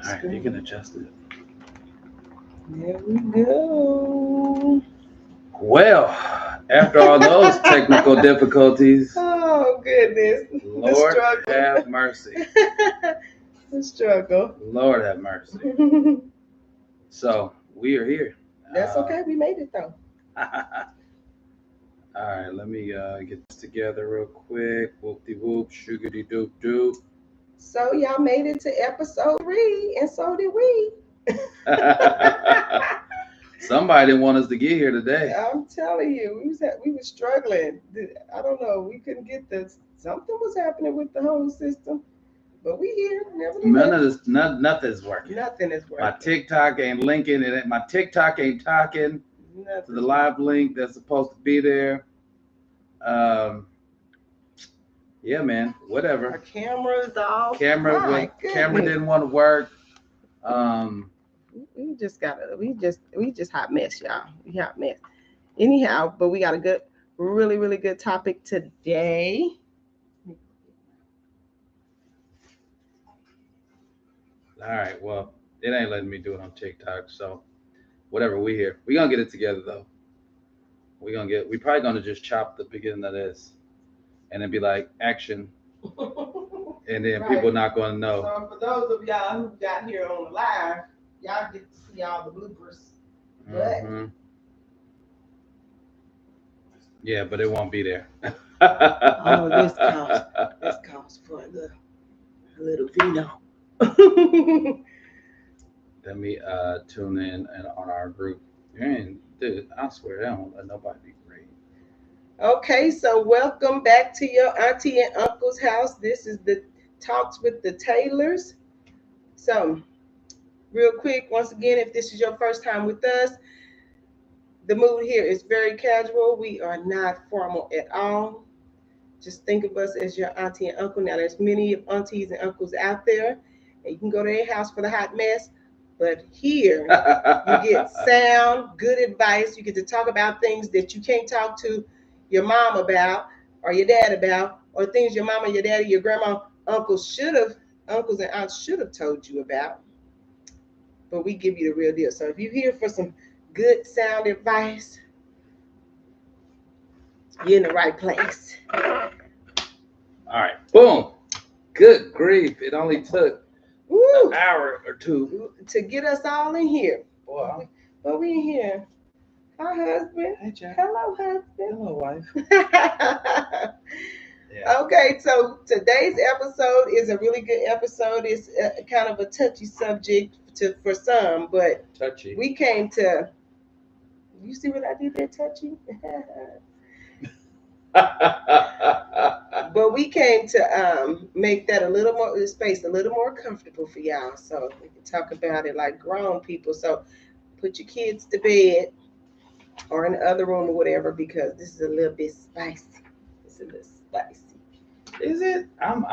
All right, you can adjust it. There we go. Well, after all those technical difficulties, Oh goodness, the Lord struggle. have mercy. The struggle. Lord have mercy. So we are here. That's okay. We made it though. All right, let me get this together real quick. Whoop de whoop, shoogity doop doop. So y'all made it to episode 3, and so did we. Somebody didn't want us to get here today. I'm telling you, we was struggling. I don't know. We couldn't get this. Something was happening with the whole system, but we here None of nevertheless. this, nothing's working. Nothing is My working. TikTok ain't linking. My TikTok ain't talking to the live link that's supposed to be there. Um, yeah, man. Our Whatever. cameras off. Camera My goodness. didn't want to work. Um, We just hot mess, y'all. We hot mess. Anyhow, but we got a good, really, really good topic today. all right. Well, it ain't letting me do it on TikTok. So whatever. We here. We gonna get it together though. We probably gonna just chop the beginning of this, and then be like action, and then Right. people not gonna know. So for those of y'all who got here on the live, y'all get to see all the bloopers. But Mhm. Yeah, but it won't be there. oh, this calls for a little vino. Let me tune in and on our group. Man, dude, I swear they don't let nobody be great. Okay, so welcome back to your auntie and uncle's house. This is the Talks with the Taylors. So, real quick, once again, if this is your first time with us, the mood here is very casual. We are not formal at all. Just think of us as your auntie and uncle. Now, there's many aunties and uncles out there, and you can go to their house for the hot mess. But here, you get sound, good advice. You get to talk about things that you can't talk to your mom about or your dad about, or things your mama, your daddy, your grandma, uncles and aunts should have told you about. But we give you the real deal. So if you're here for some good sound advice, you're in the right place. All right, boom. Good grief! It only took Woo! an hour or two. To get us all in here. Boy, But we in here. Hi, husband. hey, Jack. Hello, husband. Hello, wife. Okay, so today's episode is a really good episode. It's kind of a touchy subject for some, but Touchy. we came to. You see what I did there, touchy? But we came to make that a little more the space a little more comfortable for y'all, so we can talk about it like grown people. So put your kids to bed or in the other room or whatever, because this is a little bit spicy. It's a little spicy. Is it? I'm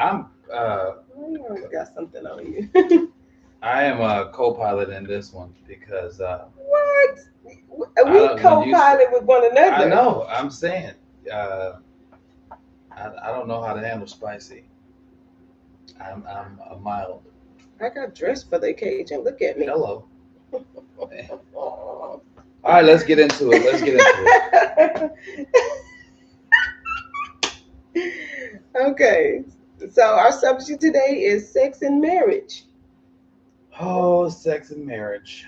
Oh, you always got something on you. I am a co-pilot in this one because What? We co-pilot with one another. I know. I'm saying I don't know how to handle spicy. I'm a mild. I got dressed for the occasion. Look at me. Hello. All right, let's get into it. Okay. So our subject today is sex and marriage. Oh, sex and marriage.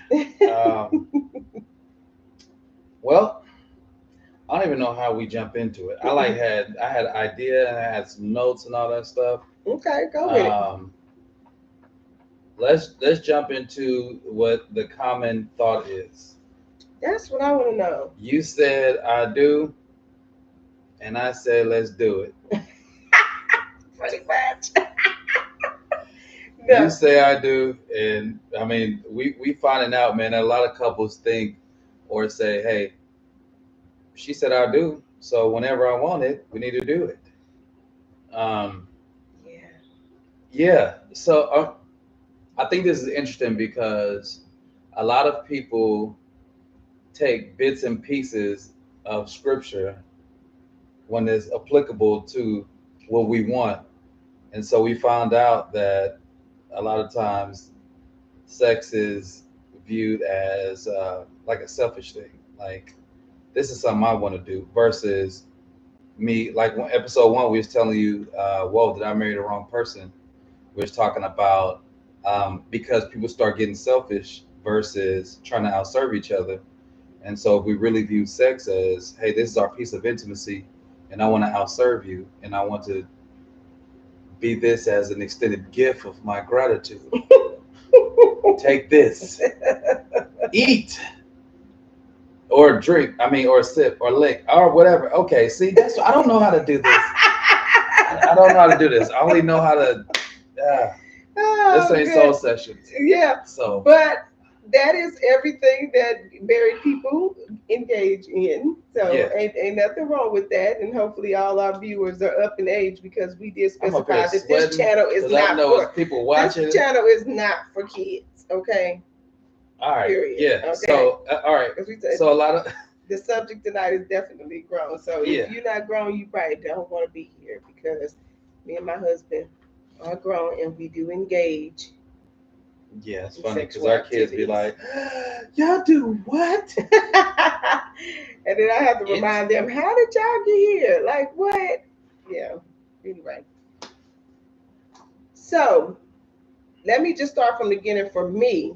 Well, I don't even know how we jump into it. I had an idea and I had some notes and all that stuff. Okay, go with it. Let's jump into what the common thought is. That's what I want to know. You said I do, and I said let's do it. Pretty much. No. You say I do, and I mean we finding out, man. That a lot of couples think or say, hey, she said I do, so whenever I want it, we need to do it. Um, yeah. So I think this is interesting because a lot of people take bits and pieces of scripture when it's applicable to what we want. And so we found out that a lot of times sex is viewed as like a selfish thing. Like this is something I want to do versus me. Like episode one, we was telling you, whoa, did I marry the wrong person? We was talking about because people start getting selfish versus trying to outserve each other. And so if we really view sex as, hey, this is our piece of intimacy, and I want to outserve you, and I want to be this as an extended gift of my gratitude. Take this, eat, or drink. I mean, or sip, or lick, or whatever. Okay, see, that's I don't know how to do this. I don't know how to do this. I only know how to. This Oh, ain't good. soul sessions. Yeah, So but that is everything that married people engage in. So yeah, ain't nothing wrong with that. And hopefully all our viewers are up in age because we did I'm up here specify that this sweating channel is because I not know it's for people this watching. channel is not for kids. Okay. All right, Period. yeah. Okay. So all right, Because we said so a lot of the subject tonight is definitely grown. So yeah, if you're not grown, you probably don't want to be here because me and my husband are grown and we do engage yeah. It's in funny because sexual our kids be activities. like, y'all do what? And then I have to remind them, how did y'all get here? Like what? Yeah. Anyway. So let me just start from the beginning. For me,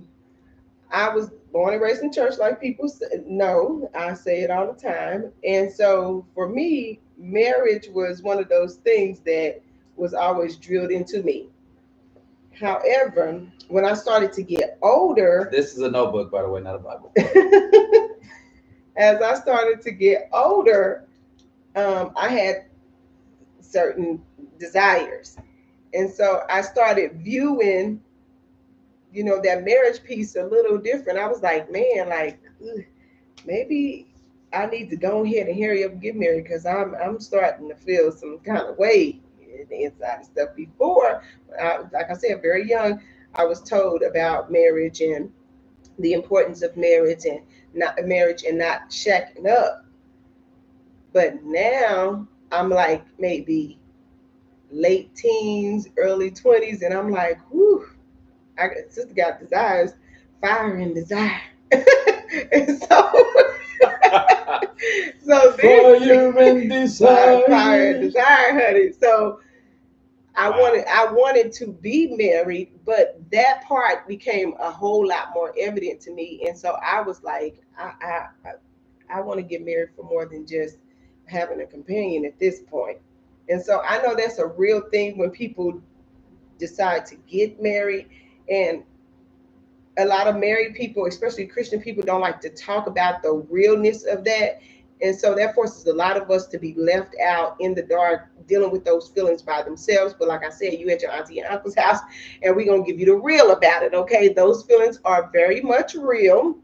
I was born and raised in church, like people know. I say it all the time. And so for me, marriage was one of those things that was always drilled into me. However, when I started to get older, This is a notebook, by the way, not a Bible. as I started to get older, I had certain desires. And so I started viewing, that marriage piece a little different. I was like, man, like, maybe I need to go ahead and hurry up and get married because I'm starting to feel some kind of way in the inside and stuff. Before, like I said, very young, I was told about marriage and the importance of marriage and not shacking up. But now I'm like maybe late teens, early 20s, and I'm like, whew, sister got desires, fire and desire. And so so For then you and fire and desire. desire, honey. So Wow. I wanted to be married, but that part became a whole lot more evident to me. And so I was like, I want to get married for more than just having a companion at this point. And so I know that's a real thing when people decide to get married. And a lot of married people, especially Christian people, don't like to talk about the realness of that. And so that forces a lot of us to be left out in the dark dealing with those feelings by themselves. But like I said, you at your auntie and uncle's house, and we're going to give you the real about it. Okay. Those feelings are very much real,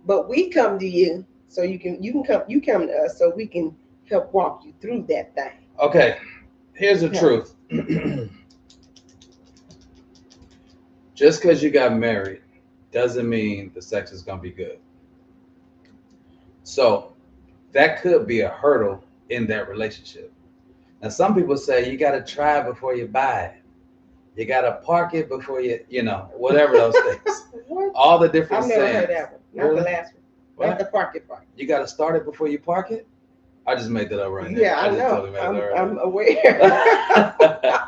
but we come to you so you come to us so we can help walk you through that thing. Okay, here's the Okay. truth. Just because you got married doesn't mean the sex is gonna be good. So that could be a hurdle in that relationship. Now, some people say you got to try before you buy it. You got to park it before whatever those things. What? All the different I've never sayings. heard that one. Not Really? the last one. What? Not the park it part. You got to start it before you park it? I just made that up right now. Yeah, I just know. totally made it I'm up aware. right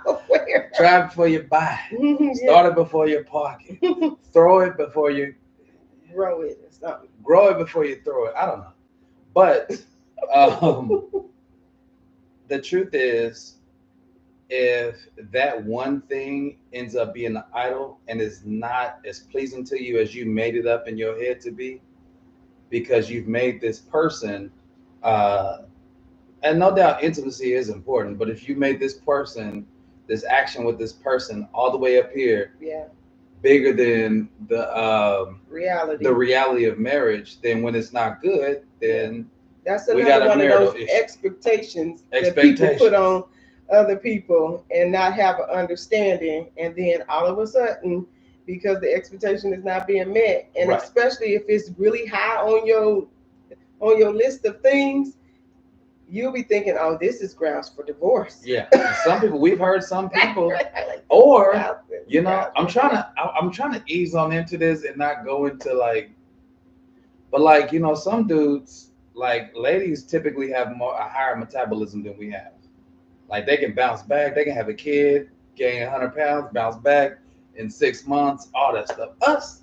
I'm aware. Try it before you buy it. Yeah. Start it before you park it. Throw it before you Grow it or something. grow it before you throw it. I don't know. But the truth is, if that one thing ends up being an idol and is not as pleasing to you as you made it up in your head to be, because you've made this person, uh, and no doubt intimacy is important, but if you made this person, this action with this person all the way up here, Yeah. bigger than Reality. the reality of marriage, then when it's not good, then That's we got another a one of marital those issue. expectations that people put on other people and not have an understanding, and then all of a sudden, because the expectation is not being met, and Right. especially if it's really high on your list of things, you'll be thinking, oh, this is grounds for divorce. Yeah, and some people, we've heard some people, Like, or I'm trying to ease on into this and not go into like, but like some dudes, like ladies typically have a higher metabolism than we have. Like they can bounce back, they can have a kid, gain 100 pounds, bounce back in 6 months, all that stuff. Us,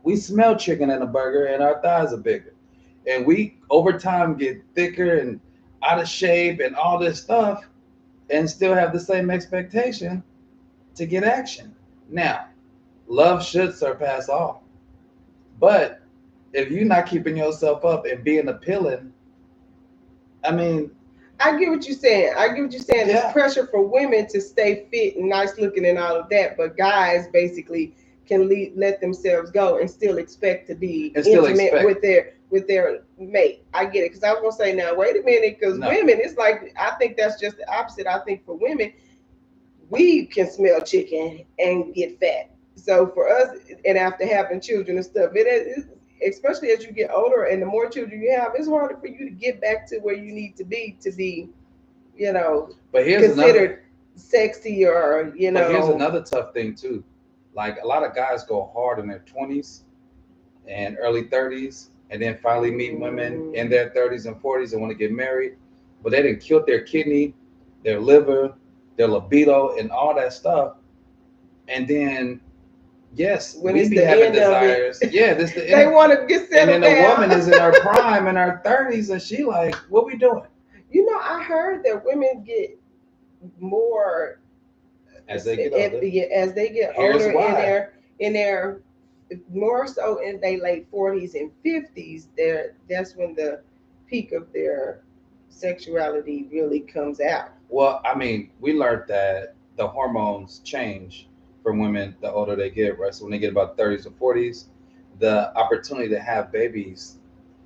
we smell chicken in a burger and our thighs are bigger. And we over time get thicker and out of shape and all this stuff and still have the same expectation to get action. Now, love should surpass all. But if you're not keeping yourself up and being appealing, I mean, I get what you're saying. I get what you're saying. yeah, It's pressure for women to stay fit and nice looking and all of that, but guys basically can let themselves go and still expect to be and still intimate expect. with their mate. I get it, because I was gonna say, now wait a minute, because No. women, it's like, I think that's just the opposite. I think for women, we can smell chicken and get fat. So for us, and after having children and stuff, especially as you get older and the more children you have, it's harder for you to get back to where you need to be, But here's considered sexy, or But here's another tough thing too. Like a lot of guys go hard in their 20s and early 30s, and then finally meet women in their 30s and 40s and want to get married, but they didn't kill their kidney, their liver, their libido, and all that stuff. And then, yes, when we it's be the having end of desires. it. Yeah, this the They end. want to get And settled then the down. woman is in her prime in her 30s, and she like, what we doing? I heard that women get more As they get older. as they get Here's older why. in their more so in their late 40s and 50s. That's when the peak of their sexuality really comes out. Well, I mean, we learned that the hormones change for women the older they get, right? So when they get about 30s or 40s, the opportunity to have babies,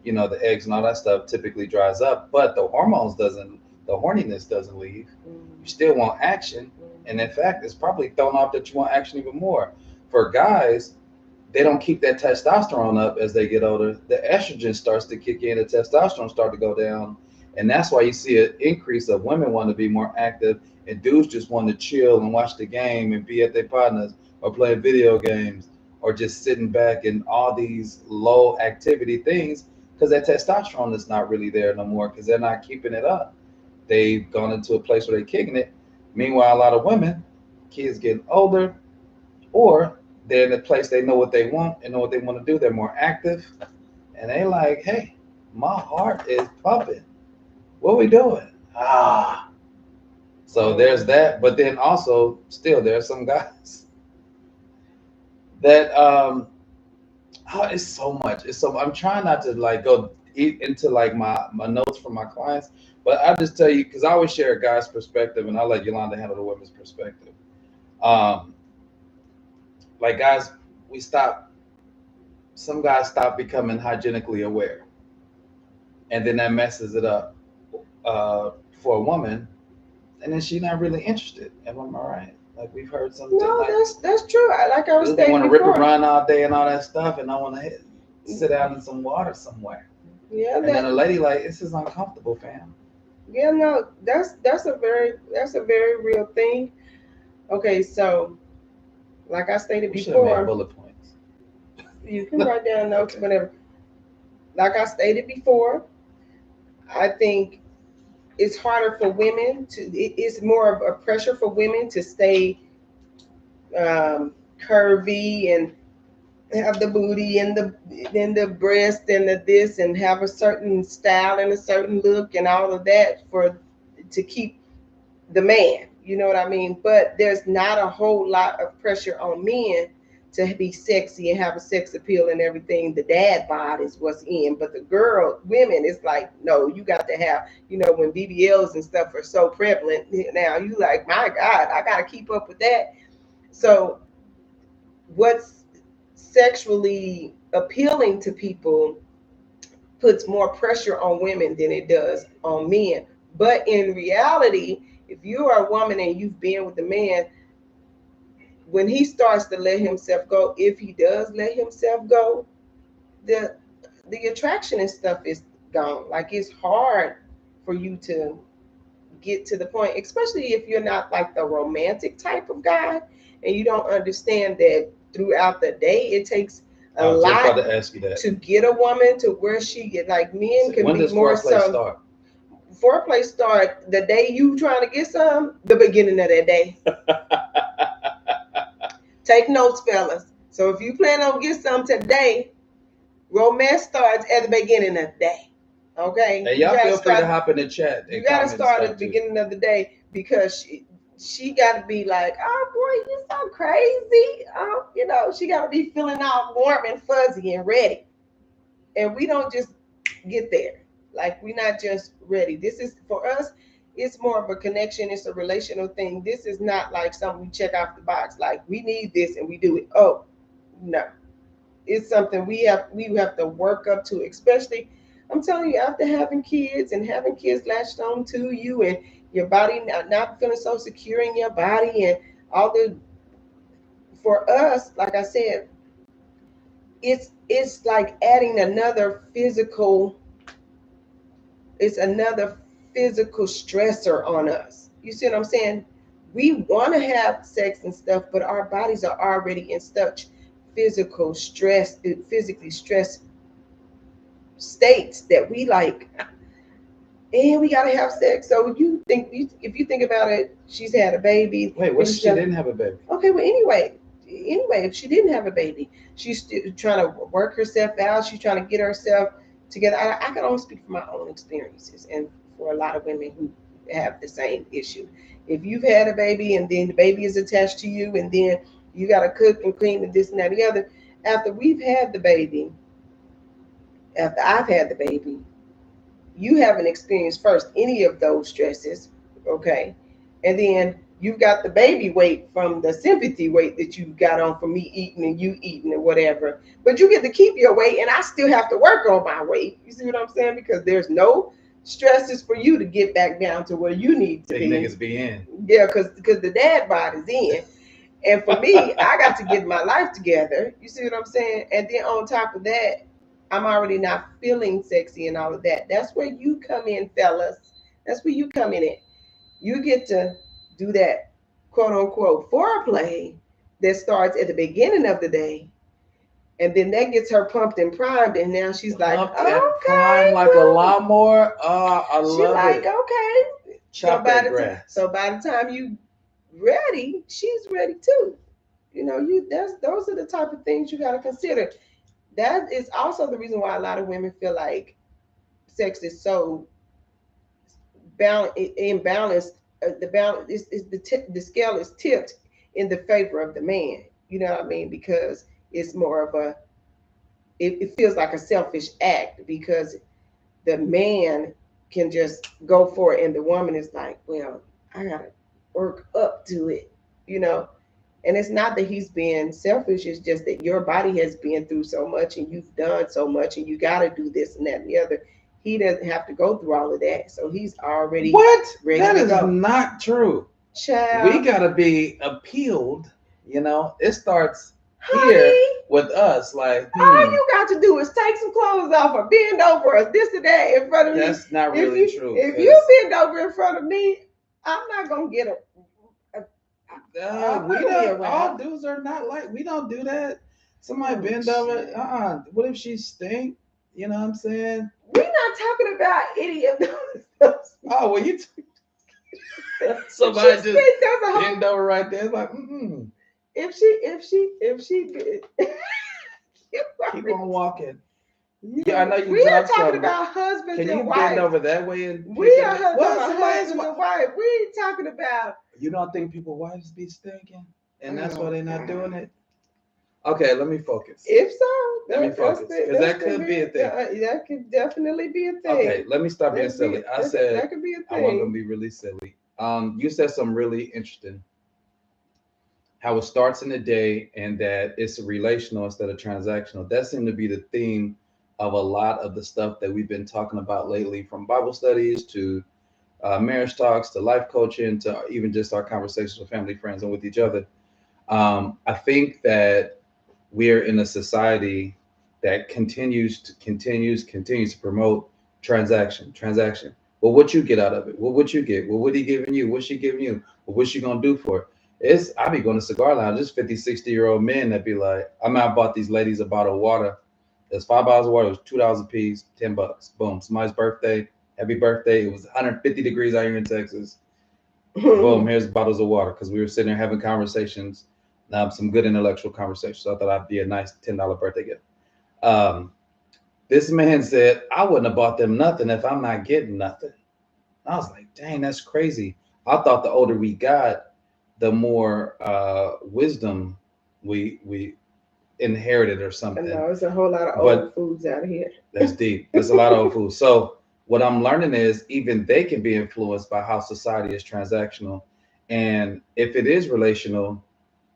the eggs and all that stuff typically dries up, but the horniness doesn't leave. You still want action. And in fact, it's probably thrown off that you want action even more. For guys, they don't keep that testosterone up as they get older. The estrogen starts to kick in, the testosterone start to go down, and that's why you see an increase of women want to be more active, and dudes just want to chill and watch the game and be at their partners or play video games or just sitting back and all these low activity things because that testosterone is not really there no more because they're not keeping it up. They've gone into a place where they're kicking it. Meanwhile, a lot of women, kids getting older, or they're in a place they know what they want and know what they want to do. They're more active, and they like, hey, my heart is pumping. What we doing? Ah. So there's that. But then also, still, there are some guys that it's so much. It's so. I'm trying not to like go into like my notes from my clients, but I just tell you because I always share a guy's perspective, and I let Yolanda handle the women's perspective. Um, like guys, we stop. Some guys stop becoming hygienically aware, and then that messes it up for a woman, and then she's not really interested. Am I right? Like we've heard something No, like that's true. Like I was they saying want to rip and before. run all day and all that stuff, and I want to sit down in some water somewhere. Yeah, And then a lady like, this is uncomfortable, fam. yeah, no, that's a very real thing. Okay, so like I stated We should have made before, bullet points. you can write down notes Okay. whenever. Like I stated before, I think it's harder for women it's more of a pressure for women to stay curvy and have the booty and the breast and the this and have a certain style and a certain look and all of that for to keep the man. You know what I mean? But there's not a whole lot of pressure on men to be sexy and have a sex appeal and everything. The dad bod is what's in, but the women, it's like, no, you got to have, when BBLs and stuff are so prevalent now, you like, my God, I got to keep up with that. So what's sexually appealing to people puts more pressure on women than it does on men. But in reality, if you are a woman and you've been with a man, when he starts to let himself go, if he does let himself go, the attraction and stuff is gone. Like it's hard for you to get to the point, especially if you're not like the romantic type of guy and you don't understand that throughout the day it takes a I was just about lot to ask you that. to get a woman to where she get like men So can when be does more foreplay so. start? Foreplay start the day you trying to get some, the beginning of that day. Take notes, fellas. So if you plan on get some today, romance starts at the beginning of the day. Okay, And you y'all gotta feel free to start. hop in the chat You and gotta comment and start at stuff the too. beginning of the day because she got to be like, oh boy, you so crazy. She got to be feeling all warm and fuzzy and ready. And we don't just get there. Like we're not just ready. This is for us. It's more of a connection. It's a relational thing. This is not like something we check off the box. Like we need this and we do it. Oh no, it's something we have to work up to. Especially, I'm telling you, after having kids latched on to you and your body not feeling so secure in your body and all the for us, like I said, it's like adding another physical stressor on us. You see what I'm saying? We want to have sex and stuff, but our bodies are already in such physically stressed states that we like, and we gotta have sex. So if you think about it, she's had a baby. Wait, what if she didn't have a baby? Okay, well, anyway, if she didn't have a baby, she's still trying to work herself out. She's trying to get herself together. I can only speak from my own experiences, and for a lot of women who have the same issue. If you've had a baby and then the baby is attached to you, and then you got to cook and clean and this and that and the other. After we've had the baby, after I've had the baby, you haven't experienced first any of those stresses, okay? And then you've got the baby weight from the sympathy weight that you got on from me eating and you eating and whatever. But you get to keep your weight, and I still have to work on my weight. You see what I'm saying? Because there's no stresses for you to get back down to where you need to Big be. niggas be in. Yeah, because the dad bod is in. And for me, I got to get my life together. You see what I'm saying? And then on top of that, I'm already not feeling sexy and all of that. That's where you come in, fellas. That's where you come in at. You get to do that quote unquote foreplay that starts at the beginning of the day. And then that gets her pumped and primed. And now she's like, Pumped and okay. primed like a lawnmower. Oh, I She love like, it. okay. Chop that grass. So by the time you ready, she's ready too. Those are the type of things you got to consider. That is also the reason why a lot of women feel like sex is so imbalanced. The balance is the scale is tipped in the favor of the man. You know what I mean? Because it's more of it feels like a selfish act because the man can just go for it, and the woman is like, well, I gotta work up to it, you know. And it's not that he's being selfish, it's just that your body has been through so much and you've done so much and you got to do this and that and the other. He doesn't have to go through all of that. So he's already ready That to is go. not true. Child. We got to be appealed. It starts Honey, here with us. Like, all you got to do is take some clothes off or bend over or this or that in front of me. That's not really true. If you bend over in front of me, I'm not going to get we don't. All dudes are not like. We don't do that. Somebody bend over. What if she stink? You know what I'm saying? We're not talking about any of those. Oh, well, you. Somebody just bend over right there. It's like, If she keep on walking. Yeah, I know you. We are talking about husbands and wives. Can you bend over that way and? We are talking about husbands and wives. We ain't talking about. You don't think people's wives be stinking, and that's why they're not doing it? Okay, let me focus. If so, let me focus because that could be a thing. That could definitely be a thing. Okay, let me stop being silly. I said that could be a thing. I wasn't gonna be really silly. You said something really interesting. How it starts in the day and that it's relational instead of transactional. That seemed to be the theme of a lot of the stuff that we've been talking about lately, from Bible studies to marriage talks to life coaching to even just our conversations with family, friends, and with each other. I think that we're in a society that continues to promote transaction. Well, what you get out of it? What would you get? Well, what he giving you? What's she giving you? Well, what's she gonna do for it? I be going to cigar lounge. There's 50, 60-year-old men that be like, I bought these ladies a bottle of water. It's $5 of water. It was $2 a piece, $10. Boom. Somebody's birthday. Happy birthday. It was 150 degrees out here in Texas. Boom. Here's bottles of water because we were sitting there having conversations, some good intellectual conversations. So I thought I'd be a nice $10 birthday gift. This man said, I wouldn't have bought them nothing if I'm not getting nothing. I was like, dang, that's crazy. I thought the older we got, the more wisdom we inherited or something. No, it's a whole lot of old foods out here. That's deep. There's a lot of old food. So what I'm learning is even they can be influenced by how society is transactional. And if it is relational,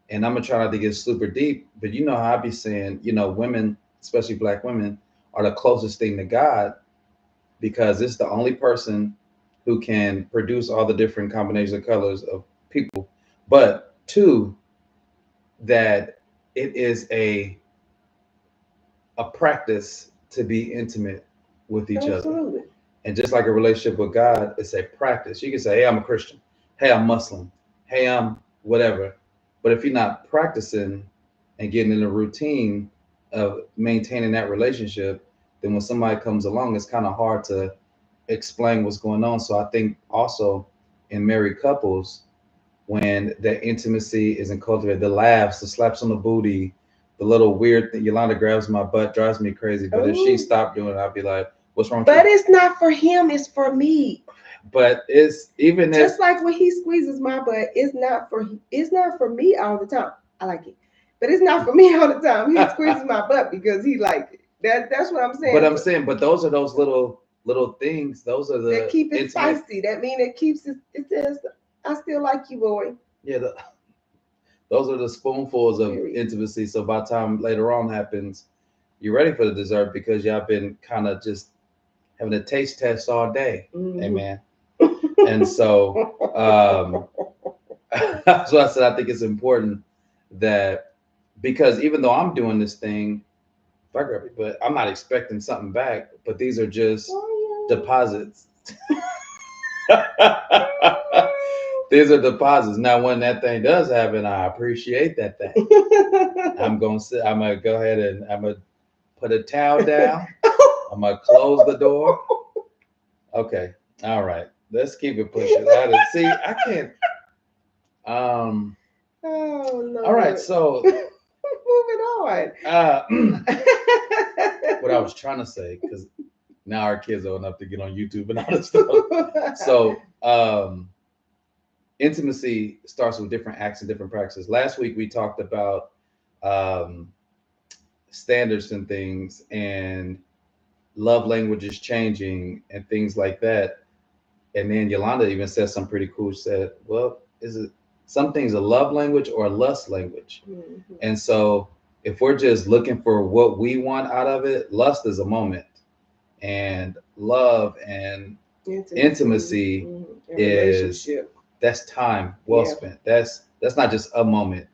and I'm gonna try not to get super deep, but you know how I be saying, women, especially Black women, are the closest thing to God because it's the only person who can produce all the different combinations of colors of people. But two, that it is a practice to be intimate with each Absolutely. other. And just like a relationship with God, it's a practice. You can say, hey, I'm a Christian. Hey, I'm Muslim. Hey, I'm whatever. But if you're not practicing and getting in the routine of maintaining that relationship, then when somebody comes along, it's kind of hard to explain what's going on. So I think also in married couples, when that intimacy isn't cultivated, the laughs, the slaps on the booty, the little weird thing, Yolanda grabs my butt, drives me crazy. But if she stopped doing it, I'd be like, what's wrong with you? But it's not for him, it's for me. But it's even just like when he squeezes my butt, it's not for me all the time. I like it. But it's not for me all the time. He squeezes my butt because he like it. That's what I'm saying. But I'm saying, but those are those little things. Those are the that keep it spicy. That mean it keeps it. It says, I still like you, boy. Yeah, those are the spoonfuls of intimacy. So by the time later on happens, you're ready for the dessert because y'all been kind of just having a taste test all day. Mm-hmm. Amen. And so that's why I said I think it's important that because even though I'm doing this thing, but I'm not expecting something back. But these are just deposits. These are deposits. Now, when that thing does happen, I appreciate that thing. I'm gonna go ahead and I'm gonna put a towel down. I'm gonna close the door. Okay. All right. Let's keep it pushing. See, I can't. Oh no. All right. So moving on. What I was trying to say, because now our kids are enough to get on YouTube and all this stuff. So intimacy starts with different acts and different practices. Last week we talked about standards and things and love languages changing and things like that. And then Yolanda even said something pretty cool. She said, well, is it some things a love language or a lust language? Mm-hmm. And so if we're just looking for what we want out of it, lust is a moment. And love and intimacy is that's time well spent. That's not just a moment.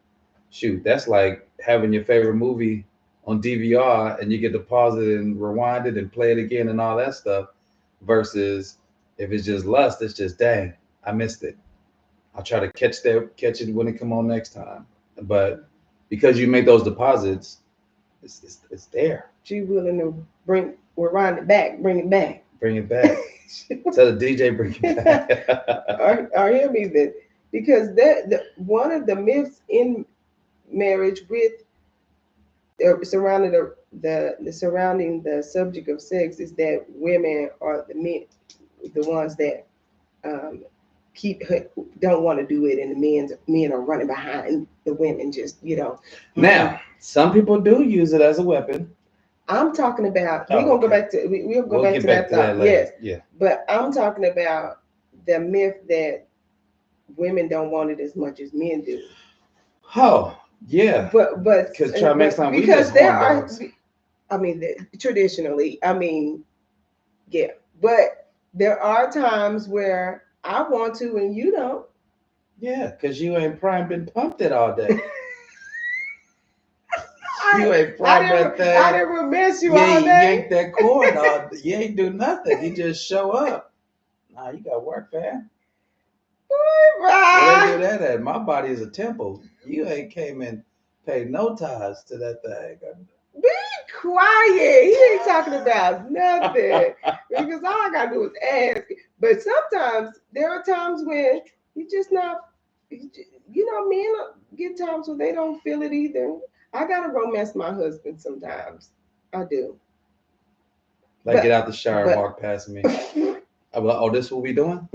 Shoot, that's like having your favorite movie on DVR and you get to pause it and rewind it and play it again and all that stuff. Versus if it's just lust, it's just dang, I missed it. I'll try to catch it when it come on next time. But because you make those deposits, it's there. She willing to rewind it back, bring it back. Bring it back. Tell the DJ bring it back. or hear me then, because one of the myths in marriage with surrounding the subject of sex is that women are the ones that don't want to do it, and the men are running behind the women. Just Now, some people do use it as a weapon. I'm talking about. We're gonna go back to. We'll go back to that thought. Yes. Yeah. But I'm talking about the myth that women don't want it as much as men do. Oh, yeah. But because there are. I mean, traditionally. I mean, yeah. But there are times where I want to and you don't. Yeah, because you ain't been pumped it all day. You ain't primed that thing. I didn't mess you all day. You yank that cord all. You ain't do nothing. You just show up. Nah, you got work, fam. Where they do Right. that at? My body is a temple. You ain't came and paid no ties to that Be quiet. He ain't talking about nothing. Because all I gotta do is ask. But sometimes there are times when you just not, men get times when they don't feel it either. I gotta romance my husband sometimes. I do. Like get But out the shower and walk past me. I'm like, oh, this what we doing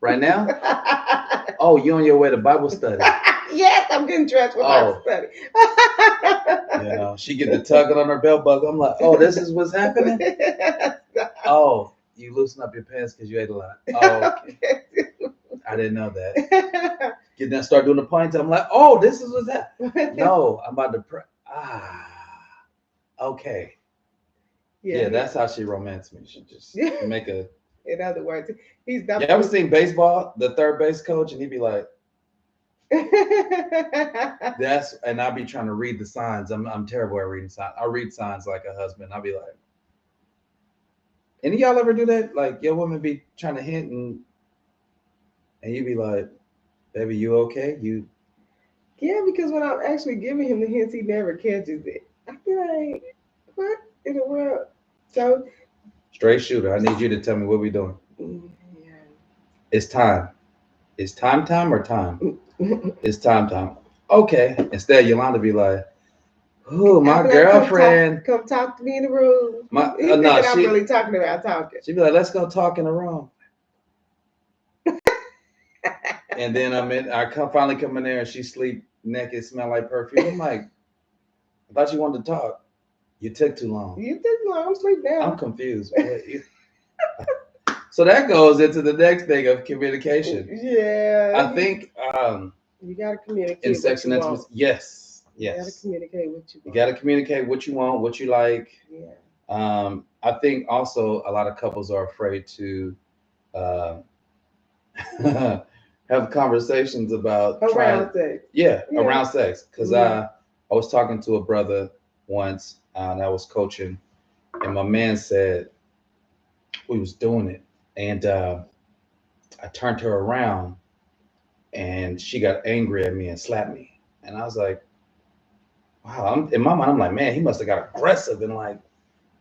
right now? Oh, you on your way to Bible study? Yes, I'm getting dressed for Bible Oh, study. she get the tugging on her belt buckle. I'm like, oh, this is what's happening. Oh, you loosen up your pants because you ate a lot. Oh, okay. I didn't know that. Get that, start doing the ponytail. I'm like, oh, this is what's happening. No, I'm about to pray. Okay. Yeah, that's how she romanced me. She just make a. In other words, he's You not. ever seen baseball? The third base coach, and he'd be like, "That's," and I'll be trying to read the signs. I'm terrible at reading signs. I read signs like a husband. I'll be like, any of y'all ever do that? Like your woman be trying to hint, and you be like, "Baby, you okay? You Yeah, because when I'm actually giving him the hints, he never catches it. I feel like, what in the world? So, straight shooter? I need you to tell me what we doing. yeah. It's time. It's time or time? It's time. Okay. Instead, Yolanda be like, "Ooh, I my be like, girlfriend." come talk to me in the room. My He thinking no, I'm really talking about talking. She'd be like, "Let's go talk in the room." And then finally come in there and she sleep naked, smell like perfume. I'm like, I thought you wanted to talk. You took too long. You took long, sleep down. I'm confused. So that goes into the next thing of communication. Yeah. I think you gotta communicate in sex and intimacy. Yes. You gotta communicate what you want. You gotta communicate what you want, what you like. Yeah. I think also a lot of couples are afraid to have conversations about around sex. Yeah, around sex. Because Mhm. I was talking to a brother once, and I was coaching, and my man said we was doing it, and I turned her around, and she got angry at me and slapped me, and I was like, wow. In my mind, I'm like, man, he must have got aggressive and like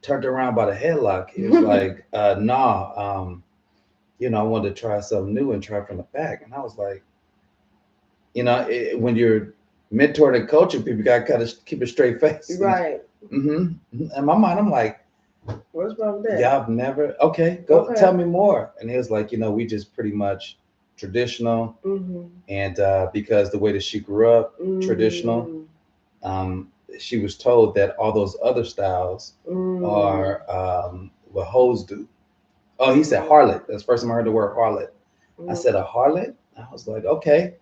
turned her around by the headlock. He was like, nah, I wanted to try something new and try from the back, and I was like, when you're mentoring and coaching people, you got to kind of keep a straight face. Right. In my mind, I'm like, what's wrong with that? Y'all never, okay, go tell me more. And he was like, we just pretty much traditional. And because the way that she grew up, traditional, she was told that all those other styles are what hoes do. Oh, he said harlot. That's the first time I heard the word harlot. I said, a harlot? I was like, okay.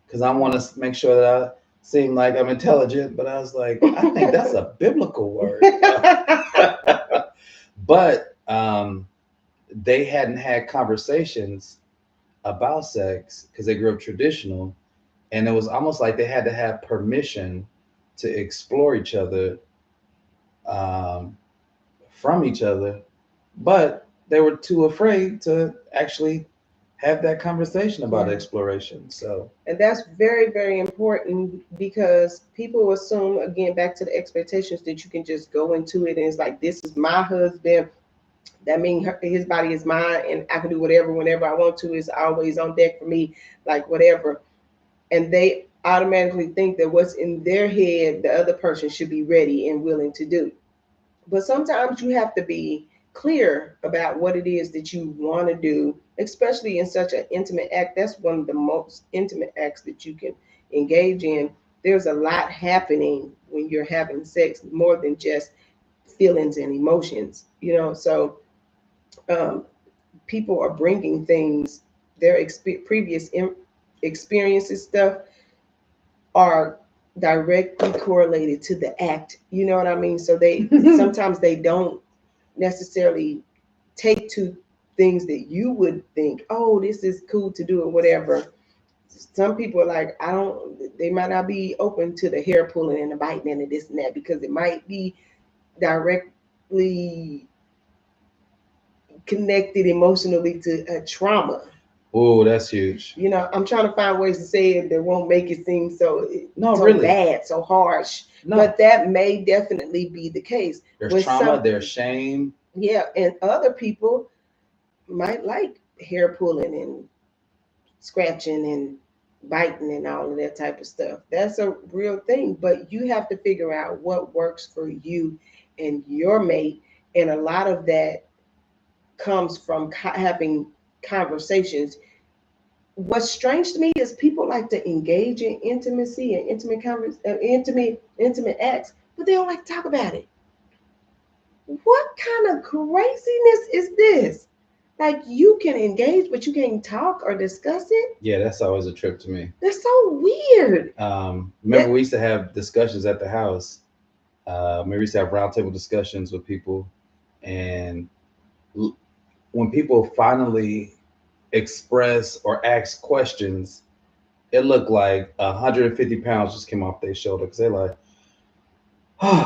Because I want to make sure that I seem like I'm intelligent, but I was like, I think that's a biblical word. But they hadn't had conversations about sex because they grew up traditional, and it was almost like they had to have permission to explore each other um, from each other, but they were too afraid to actually have that conversation about exploration. So, and that's very, very important because people assume, again, back to the expectations, that you can just go into it and it's like, this is my husband. That means his body is mine, and I can do whatever whenever I want to. It's always on deck for me, like whatever. And they automatically think that what's in their head, the other person should be ready and willing to do. But sometimes you have to be clear about what it is that you want to do, especially in such an intimate act. That's one of the most intimate acts that you can engage in. There's a lot happening when you're having sex, more than just feelings and emotions, So um, people are bringing things, their previous experiences, stuff are directly correlated to the act. You know what I mean? So they sometimes they don't necessarily take to things that you would think, oh, this is cool to do or whatever. Some people are like, they might not be open to the hair pulling and the biting and the this and that because it might be directly connected emotionally to a trauma. Oh, that's huge. You know, I'm trying to find ways to say it that won't make it seem No, so really. bad, so harsh. No. But that may definitely be the case. There's When trauma, there's shame. Yeah, and other people might like hair pulling and scratching and biting and all of that type of stuff. That's a real thing, but you have to figure out what works for you and your mate. And a lot of that comes from having conversations. What's strange to me is people like to engage in intimacy and intimate acts, but they don't like to talk about it. What kind of craziness is this? Like, you can engage, but you can't talk or discuss it. Yeah, that's always a trip to me. That's so weird. Remember, we used to have discussions at the house. We used to have roundtable discussions with people, and when people finally express or ask questions, it looked like 150 pounds just came off their shoulder because they're like,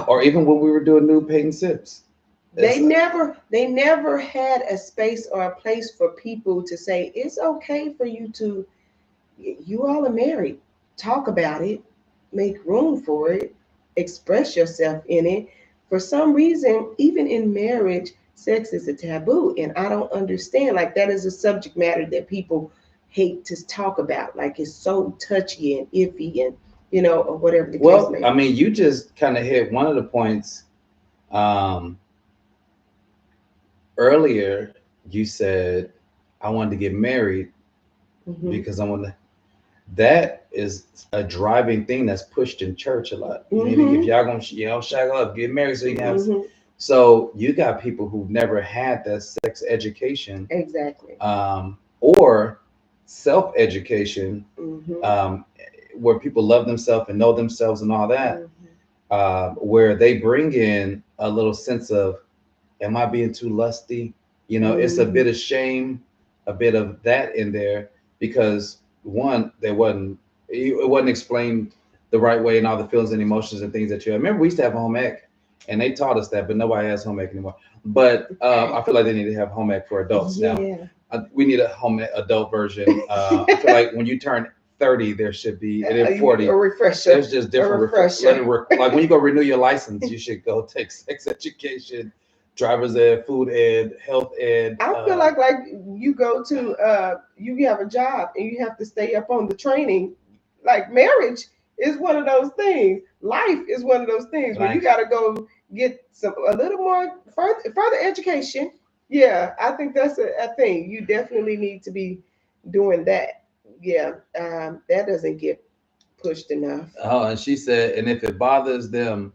or even when we were doing new paint sips. They never had a space or a place for people to say, it's okay for you to, you all are married, talk about it, make room for it, express yourself in it. For some reason, even in marriage, sex is a taboo. And I don't understand. Like, that is a subject matter that people hate to talk about. Like, it's so touchy and iffy and, or whatever the case may be. I mean, you just kind of hit one of the points. Earlier, you said I wanted to get married because I want to. That is a driving thing that's pushed in church a lot. If y'all gonna shack up, get married so you can have. So you got people who've never had that sex education, exactly, or self education, where people love themselves and know themselves and all that, where they bring in a little sense of, am I being too lusty? It's a bit of shame, a bit of that in there, because one, it wasn't explained the right way, and all the feelings and emotions and things that you have. Remember, we used to have home ec, and they taught us that, but nobody has home ec anymore. But I feel like they need to have home ec for adults now. We need a home adult version. I feel like when you turn 30, there should be, and then 40, a refresher. There's just different refresher. Like when you go renew your license, you should go take sex education, driver's ed, food ed, health ed. I feel like you go to you have a job and you have to stay up on the training. Like, marriage is one of those things. Life is one of those things where you got to go get a little more further education. Yeah, I think that's a thing. You definitely need to be doing that. Yeah, that doesn't get pushed enough. Oh, and she said, and if it bothers them,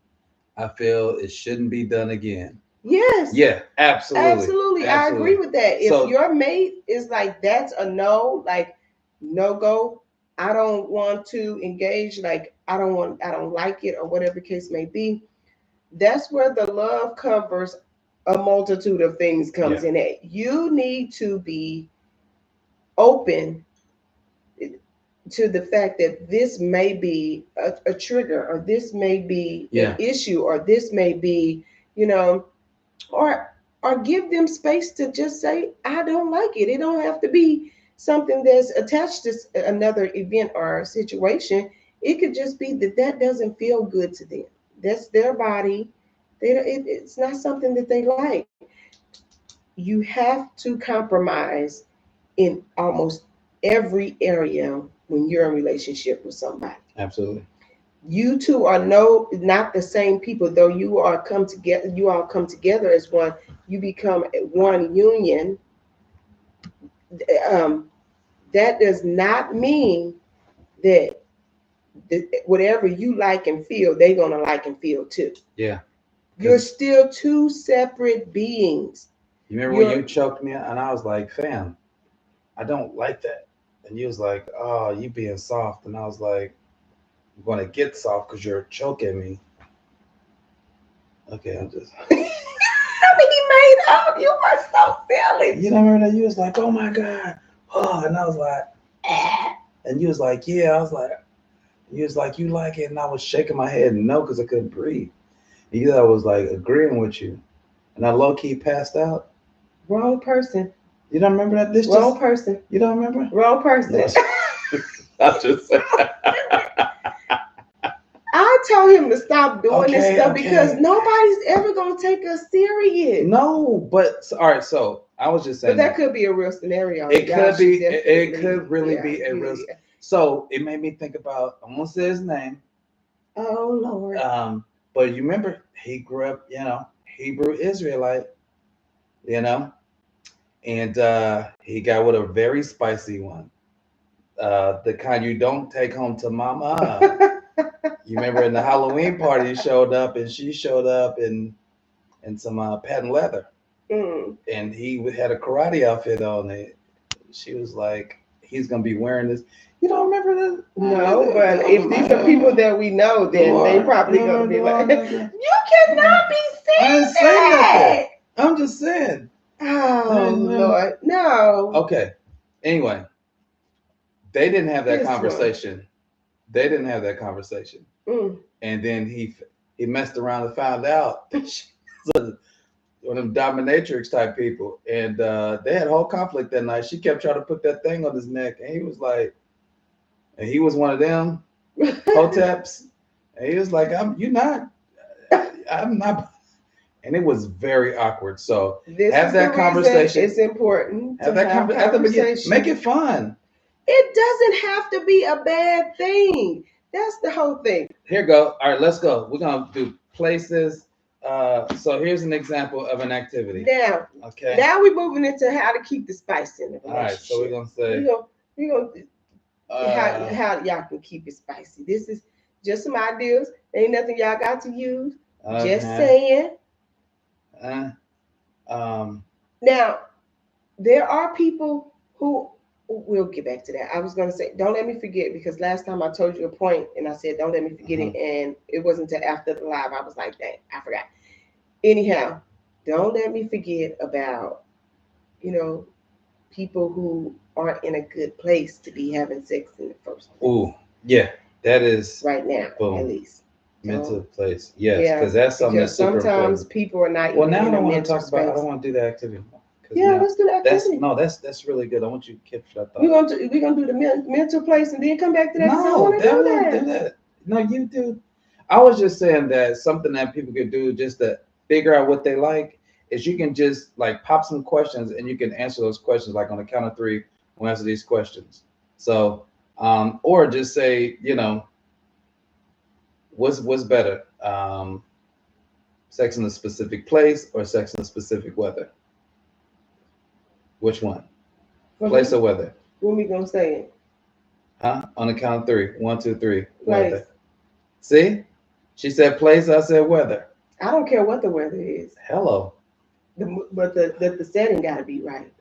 I feel it shouldn't be done again. Yes. Yeah, absolutely. I agree with that. If your mate is like, that's a no, like, no go, I don't want to engage, like, I don't like it, or whatever the case may be, that's where the love covers a multitude of things comes in at. You need to be open to the fact that this may be a trigger, or this may be an issue, or this may be, or give them space to just say, I don't like it. It don't have to be something that's attached to another event or situation. It could just be that doesn't feel good to them. That's their body. It's not something that they like. You have to compromise in almost every area when you're in a relationship with somebody. Absolutely. You two are not the same people, though you all come together as one. You become one union. That does not mean that whatever you like and feel, they're gonna like and feel too. Yeah. You're still two separate beings. You remember when you choked me and I was like, fam, I don't like that. And you was like, oh, you being soft. And I was like, I'm going to get soft because you're choking me. Okay, I'm just. He made up. You were so silly. You know, remember that? You was like, oh my God. Oh, and I was like, ah. And you was like, yeah. I was like, you was like, you like it. And I was shaking my head no, because I couldn't breathe. I was like agreeing with you. And I low key passed out. Wrong person. You don't remember that? This Wrong just person. you don't remember? Wrong person. No, I'm just saying. I told him to stop doing this Okay, stuff okay. because nobody's ever gonna take us serious. No, but all right. So I was just saying But that could be a real scenario. it Y'all could be. should It definitely- could really yeah, be a real. yeah. So it made me think about. I won't say his name. Oh Lord. But you remember he grew up, Hebrew Israelite, you know, and he got with a very spicy one, the kind you don't take home to mama. You remember in the Halloween party, he showed up, and she showed up in some patent leather, and he had a karate outfit on. It. She was like, "He's gonna be wearing this." You don't remember this? No, but if these are people that we know, then they probably gonna be like, "You cannot be saying that." I'm just saying. Oh Lord, no. Okay. Anyway, they didn't have that This one. conversation. They didn't have that conversation. And then he messed around and found out that she was one of them dominatrix type people. And they had a whole conflict that night. She kept trying to put that thing on his neck, and he was like, and he was one of them hoteps, and he was like, I'm not. And it was very awkward. So this have that conversation. It's important have to that conversation. Make it fun. It doesn't have to be a bad thing. That's the whole thing. Here you go. All right, let's go. We're gonna do places. So here's an example of an activity. Now, okay. Now we're moving into how to keep the spice in the relationship. All right, so we're gonna say we're gonna how y'all can keep it spicy. This is just some ideas. Ain't nothing y'all got to use. Just saying. Now, there are people who we'll get back to that. I was going to say, don't let me forget, because last time I told you a point and I said, don't let me forget it. And it wasn't until after the live. I was like, dang, I forgot. Anyhow, don't let me forget about, people who aren't in a good place to be having sex in the first place. Ooh, yeah, that is right now, at least. Mental place, yes, because that's something that's super sometimes important. People are not. Well, now I don't want to talk space. about. I don't want to do that activity. Yeah, let's do that activity. That's really good. I want you to keep that thought. We're gonna do the mental place and then come back to that. No, they won't do that. No, you do. I was just saying that something that people could do just to figure out what they like is you can just like pop some questions and you can answer those questions like on the count of three. We'll answer these questions. So, or just say, what's better, sex in a specific place or sex in a specific weather? Which one? Place or weather? When we gonna say it? Huh? On the count of three. 1, 2, 3. Place. Weather. See? She said place. I said weather. I don't care what the weather is. Hello. But the setting got to be right.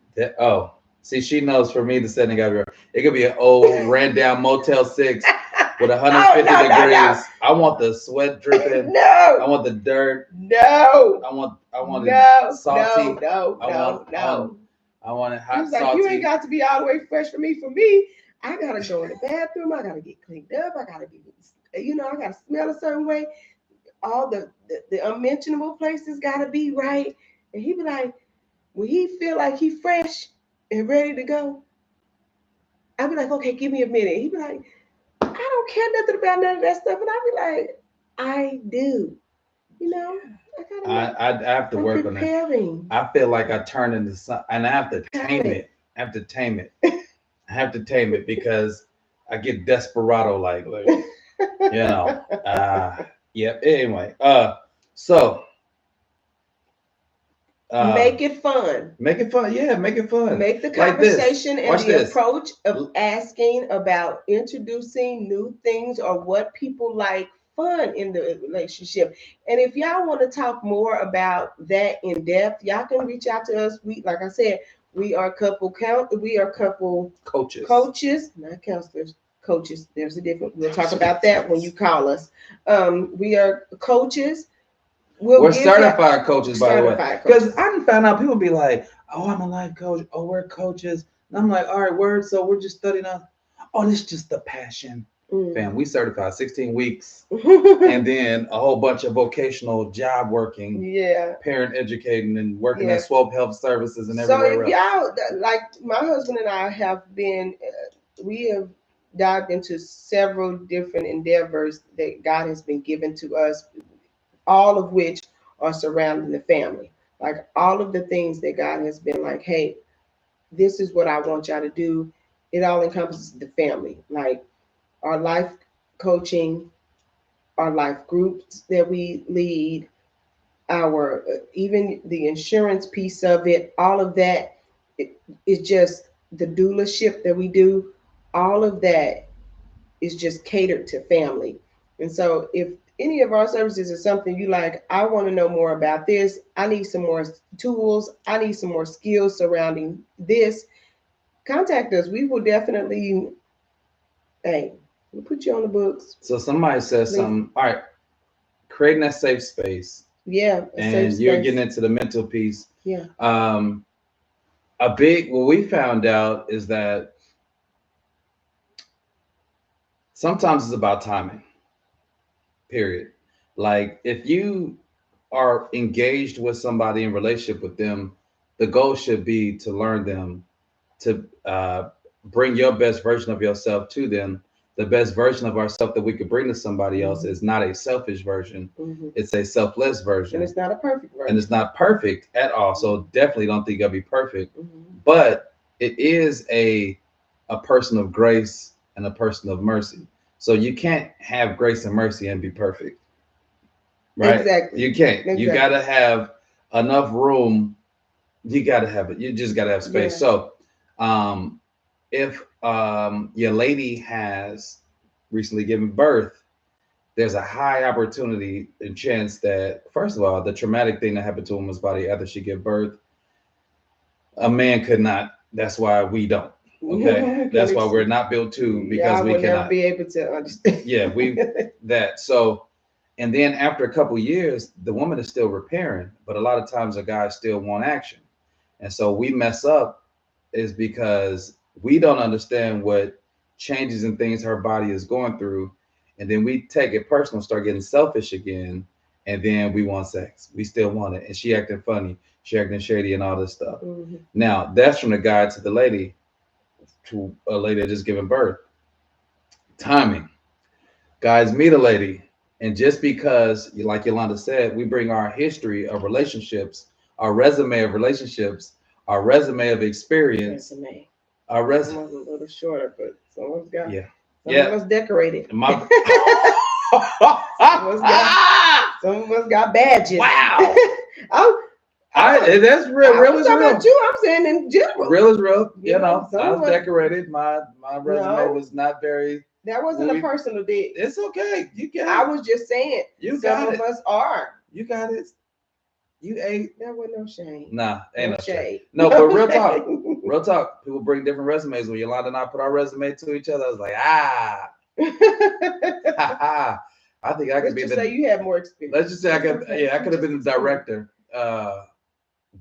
See, she knows. For me, the setting got to be right. It could be an old ran down Motel 6 with 150 degrees. No. I want the sweat dripping. No. I want the dirt. No. I want it salty. No. I want it hot, salty. Like, you ain't got to be all the way fresh for me. For me, I gotta go in the bathroom. I gotta get cleaned up. I gotta be, I gotta smell a certain way. All the unmentionable places gotta be right. And he be like, when he feel like he fresh and ready to go, I be like, okay, give me a minute. He be like, I don't care nothing about none of that stuff. And I be like, I do. I have to work on that. I feel like I turn into something, and I have to tame it. I have to tame it because I get desperado like Yep. Anyway, so make it fun. Make it fun. Yeah, make it fun. Make the conversation and the approach of asking about introducing new things or what people like fun in the relationship. And if y'all want to talk more about that in depth, y'all can reach out to us. Like I said, we are couple coaches, not counselors. Coaches. There's a difference. We'll talk about that when you call us. We are coaches. We're certified coaches, by the way. Because I found out people be like, "Oh, I'm a life coach. Oh, we're coaches." And I'm like, "All right, word. So we're just studying on. Oh, this is just the passion. Fam, we certified 16 weeks and then a whole bunch of vocational job working, Yeah. parent educating, and working Yeah. at Swope Health Services and So everywhere if else. y'all like, my husband and I have been, we have dived into several different endeavors that God has been given to us, all of which are surrounding the family. Like all of the things that God has been like, hey, this is what I want y'all to do. It all encompasses the family, like our life coaching, our life groups that we lead, our even the insurance piece of it, all of that. It's just the doulaship that we do. All of that is just catered to family. And so if any of our services is something you like, I want to know more about this, I need some more tools, I need some more skills surrounding this, contact us. We will definitely, hey, we'll put you on the books. So somebody says Please. something. All right, creating that safe space, Yeah, a safe and you're space. getting into the mental piece. Yeah. What we found out is that sometimes it's about timing. Period. Like if you are engaged with somebody in relationship with them, the goal should be to learn them, to bring your best version of yourself to them. The best version of ourselves that we could bring to somebody else is not a selfish version. It's a selfless version. And it's not a perfect version. And it's not perfect at all. So definitely don't think it'll be perfect. But it is a person of grace and a person of mercy. So you can't have grace and mercy and be perfect. Right? Exactly. You can't. Exactly. You gotta have enough room. You gotta have it. You just gotta have space. Yeah. So if your lady has recently given birth, there's a high opportunity and chance that, first of all, the traumatic thing that happened to a woman's body after she gave birth, a man could not. That's why we don't. Okay, that's why we're not built to, because we would cannot never be able to understand. Yeah, we that. So, and then after a couple years, the woman is still repairing, but a lot of times the guys still want action, and so we mess up is because we don't understand what changes and things her body is going through, and then we take it personal, start getting selfish again, and then we want sex. We still want it, and she acting funny, she acting shady, and all this stuff. Now that's from the guy to the lady, to a lady that just given birth. Timing, guys, meet a lady, and just because, like Yolanda said, we bring our history of relationships, our resume of relationships, our resume of experience. Our resume was a little shorter, but someone's got. Yeah. Some of us decorated. My some of us got badges. Wow. That's real. Real is real. About you, I'm saying in general. Real is real. You know, know, I was decorated. My resume was not very. That wasn't a personal dig. It's okay. You got it. I was just saying. Some of us are. You got it. You ate. There was no shame. Nah, ain't no shade. No, but real talk. Real talk. People bring different resumes. When Yolanda and I put our resume to each other, I was like, I think I could be the. Let's just say you had more experience. Let's just say I could. Yeah, I could have been the director.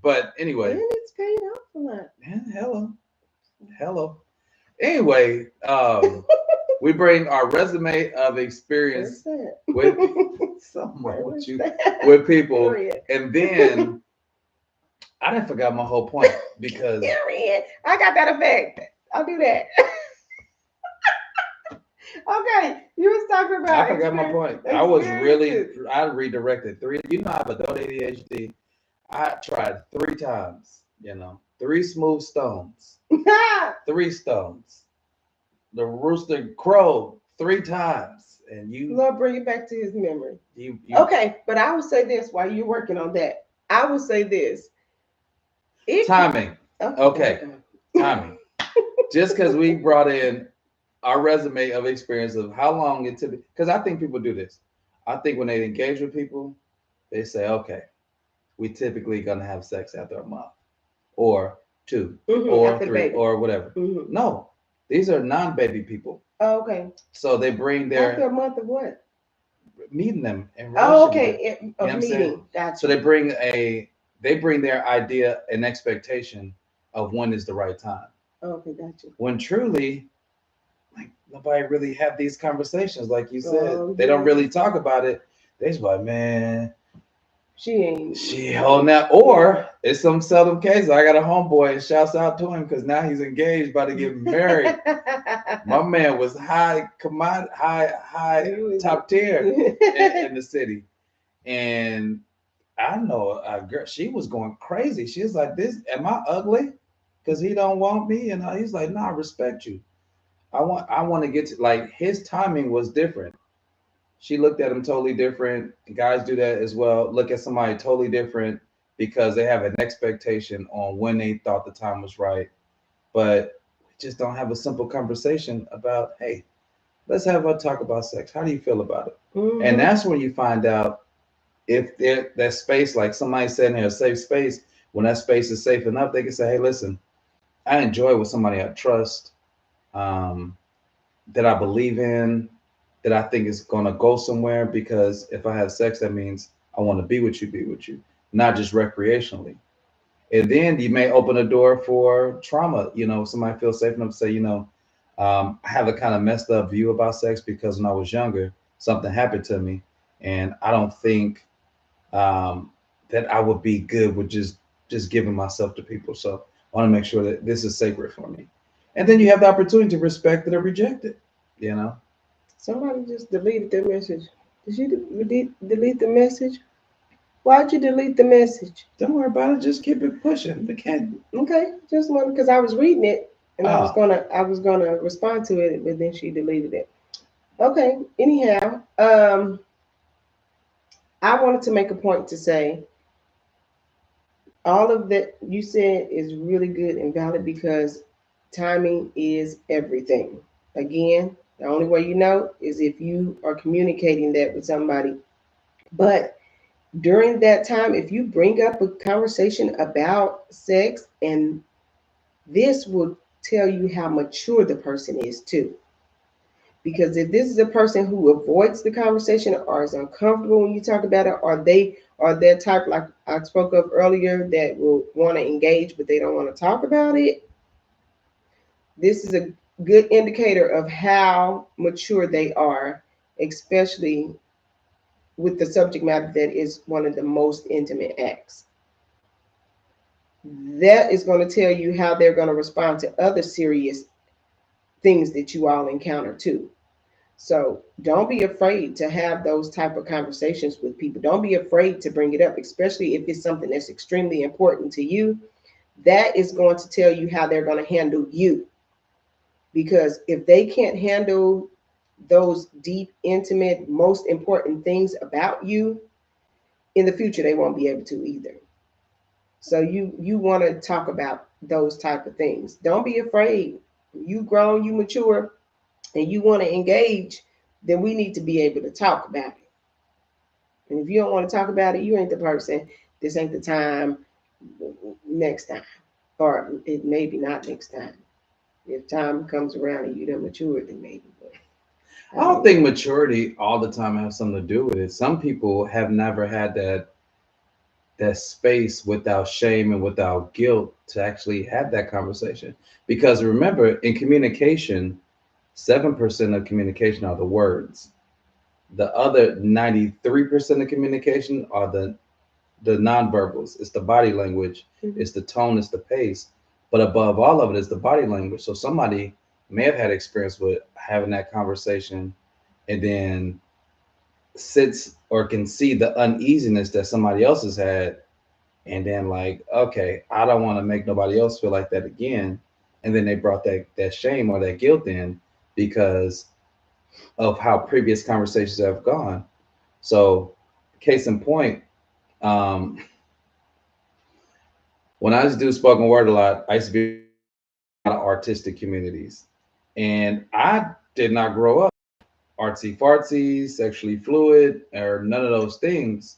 But anyway. And it's paid off a lot. Man, hello. Anyway, we bring our resume of experience with somewhere with you, with people, and then I didn't forget my whole point because I got that effect. I'll do that. Okay, you was talking about. I forgot my point. I redirected 3. You know, I have adult ADHD. I tried 3 times. 3 smooth stones. 3 stones. The rooster crowed 3 times, and you. Lord, bring it back to his memory. Okay, but I would say this while you're working on that. I would say this. Timing. Okay. Timing. Just because we brought in our resume of experience of how long it took, because I think people do this. I think when they engage with people, they say, okay, we typically gonna have sex after a month or 2 or 3 or whatever. No, these are non-baby people. Oh, okay. So they bring their after a month of what? Meeting them and okay. Meeting. Gotcha. So they bring their idea and expectation of when is the right time. Okay, gotcha. When truly, like nobody really have these conversations, like you said. They don't Yeah. really talk about it. They just like, man, She ain't. she holding that. Or it's some seldom cases. I got a homeboy, and shouts out to him because now he's engaged, about to get married. My man was high commodity, high top tier in the city, and I know a girl. She was going crazy. She was like, "This, am I ugly? Because he don't want me?" And he's like, "No, I respect you. I want to get to, like, his timing was different. She looked at him totally different. Guys do that as well. Look at somebody totally different because they have an expectation on when they thought the time was right. But we just don't have a simple conversation about, hey, let's have a talk about sex. How do you feel about it? And that's when you find out if that space, like somebody said in here, a safe space, when that space is safe enough, they can say, hey, listen, I enjoy with somebody I trust, um, that I believe in, that I think is going to go somewhere. Because if I have sex, that means I want to be with you, not just recreationally. And then you may open a door for trauma. Somebody feels safe enough to say, I have a kind of messed up view about sex because when I was younger, something happened to me, and I don't think um, that I would be good with just giving myself to people. So I want to make sure that this is sacred for me. And then you have the opportunity to respect it or reject it. You know. Somebody just deleted their message. Did you delete the message? Why'd you delete the message? Don't worry about it. Just keep it pushing. We can't. Okay, just one because I was reading it and Oh, I was gonna respond to it, but then she deleted it. Okay. Anyhow, I wanted to make a point to say all of that you said is really good and valid because timing is everything. Again, the only way you know is if you are communicating that with somebody. But during that time, if you bring up a conversation about sex, and this will tell you how mature the person is too. Because if this is a person who avoids the conversation or is uncomfortable when you talk about it, or they are that type like I spoke of earlier that will want to engage but they don't want to talk about it, this is a good indicator of how mature they are, especially with the subject matter that is one of the most intimate acts. That is going to tell you how they're going to respond to other serious things that you all encounter too. So don't be afraid to have those type of conversations with people. Don't be afraid to bring it up, especially if it's something that's extremely important to you. That is going to tell you how they're going to handle you. Because if they can't handle those deep, intimate, most important things about you, in the future they won't be able to either. So you want to talk about those type of things. Don't be afraid. You grown, you mature, and you want to engage, then we need to be able to talk about it. And if you don't want to talk about it, you ain't the person. This ain't the time. Next time, or it maybe not next time. If time comes around and you done matured, then maybe. But I don't think maturity all the time has something to do with it. Some people have never had that space without shame and without guilt to actually have that conversation. Because remember, in communication, 7% of communication are the words. The other 93% of communication are the nonverbals. It's the body language, it's the tone, it's the pace. But above all of it is the body language. So somebody may have had experience with having that conversation and then sits or can see the uneasiness that somebody else has had, and then like, okay, I don't want to make nobody else feel like that again. And then they brought that shame or that guilt in because of how previous conversations have gone. So case in point, um, when I used to do spoken word a lot, I used to be in a lot of artistic communities. And I did not grow up artsy fartsy, sexually fluid, or none of those things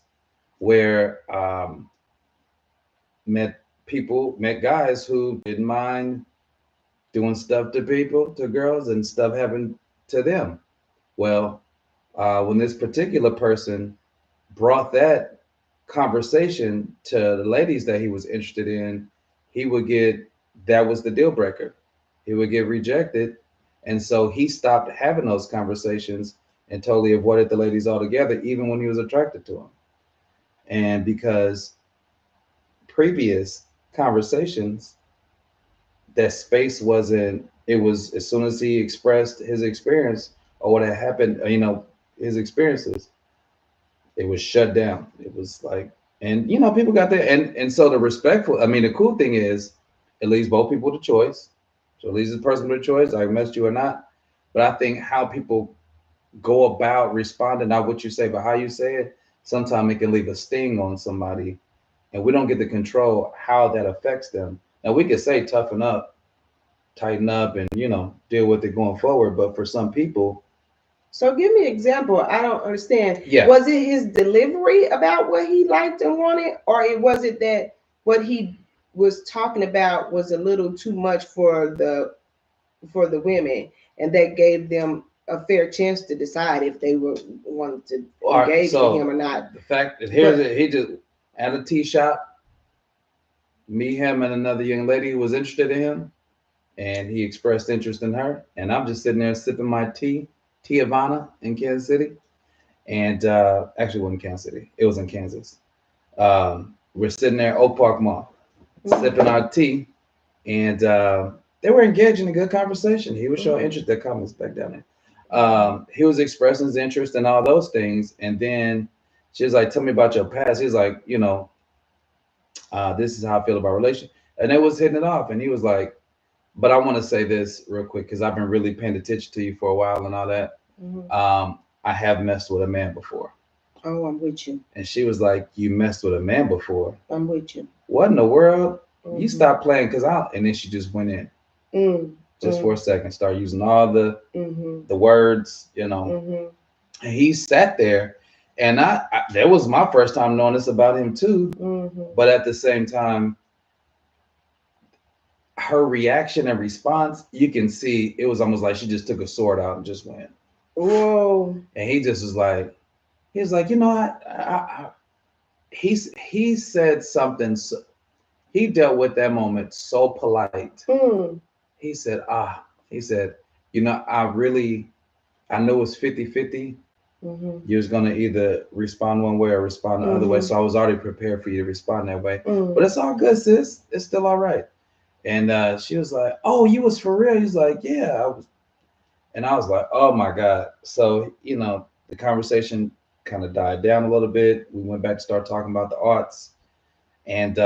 where met met guys who didn't mind doing stuff to people, to girls, and stuff happened to them. Well, when this particular person brought that conversation to the ladies that he was interested in, he would get, that was the deal breaker. He would get rejected. And so he stopped having those conversations and totally avoided the ladies altogether, even when he was attracted to them. And because previous conversations, that space wasn't, it was as soon as he expressed his experience or what had happened, his experiences, it was shut down. It was like, and people got that. And so the respectful, I mean, the cool thing is it leaves both people the choice. So it leaves the person with a choice, I messed you or not. But I think how people go about responding, not what you say, but how you say it, sometimes it can leave a sting on somebody, and we don't get to control how that affects them. Now we could say toughen up, tighten up, and deal with it going forward. But for some people, So give me an example. I don't understand. yeah, Was it his delivery about what he liked and wanted, or was it that what he was talking about was a little too much for the women, and that gave them a fair chance to decide if they were wanted to all right. engage with him So or not? the fact that But he just at a tea shop, me, him, and another young lady who was interested in him, and he expressed interest in her, and I'm just sitting there sipping my tea, Tiavana in Kansas City, and actually it wasn't Kansas City, it was in Kansas. We're sitting there, Oak Park Mall, sipping our tea, and they were engaged in a good conversation. He was showing interest. That comments back down there. He was expressing his interest in all those things, and then she was like, "Tell me about your past." He's like, "This is how I feel about relation," and they was hitting it off, and he was like, "But I want to say this real quick because I've been really paying attention to you for a while and all that. I have messed with a man before." Oh, I'm with you. And she was like, "You messed with a man before? I'm with you. What in the world? You stop playing because I." And then she just went in just for a second, start using all the words, And he sat there, and that was my first time knowing this about him too. But at the same time, her reaction and response, you can see it was almost like she just took a sword out and just went. Whoa. And he just was like, he said something. He dealt with that moment so polite. He said, he said, I knew it was 50-50. You was going to either respond one way or respond the other way. So I was already prepared for you to respond that way. But it's all good, sis. It's still all right. And she was like, "Oh, you was for real?" He's like, "Yeah, I was." And I was like, "Oh my God." So, the conversation kind of died down a little bit. We went back to start talking about the arts. And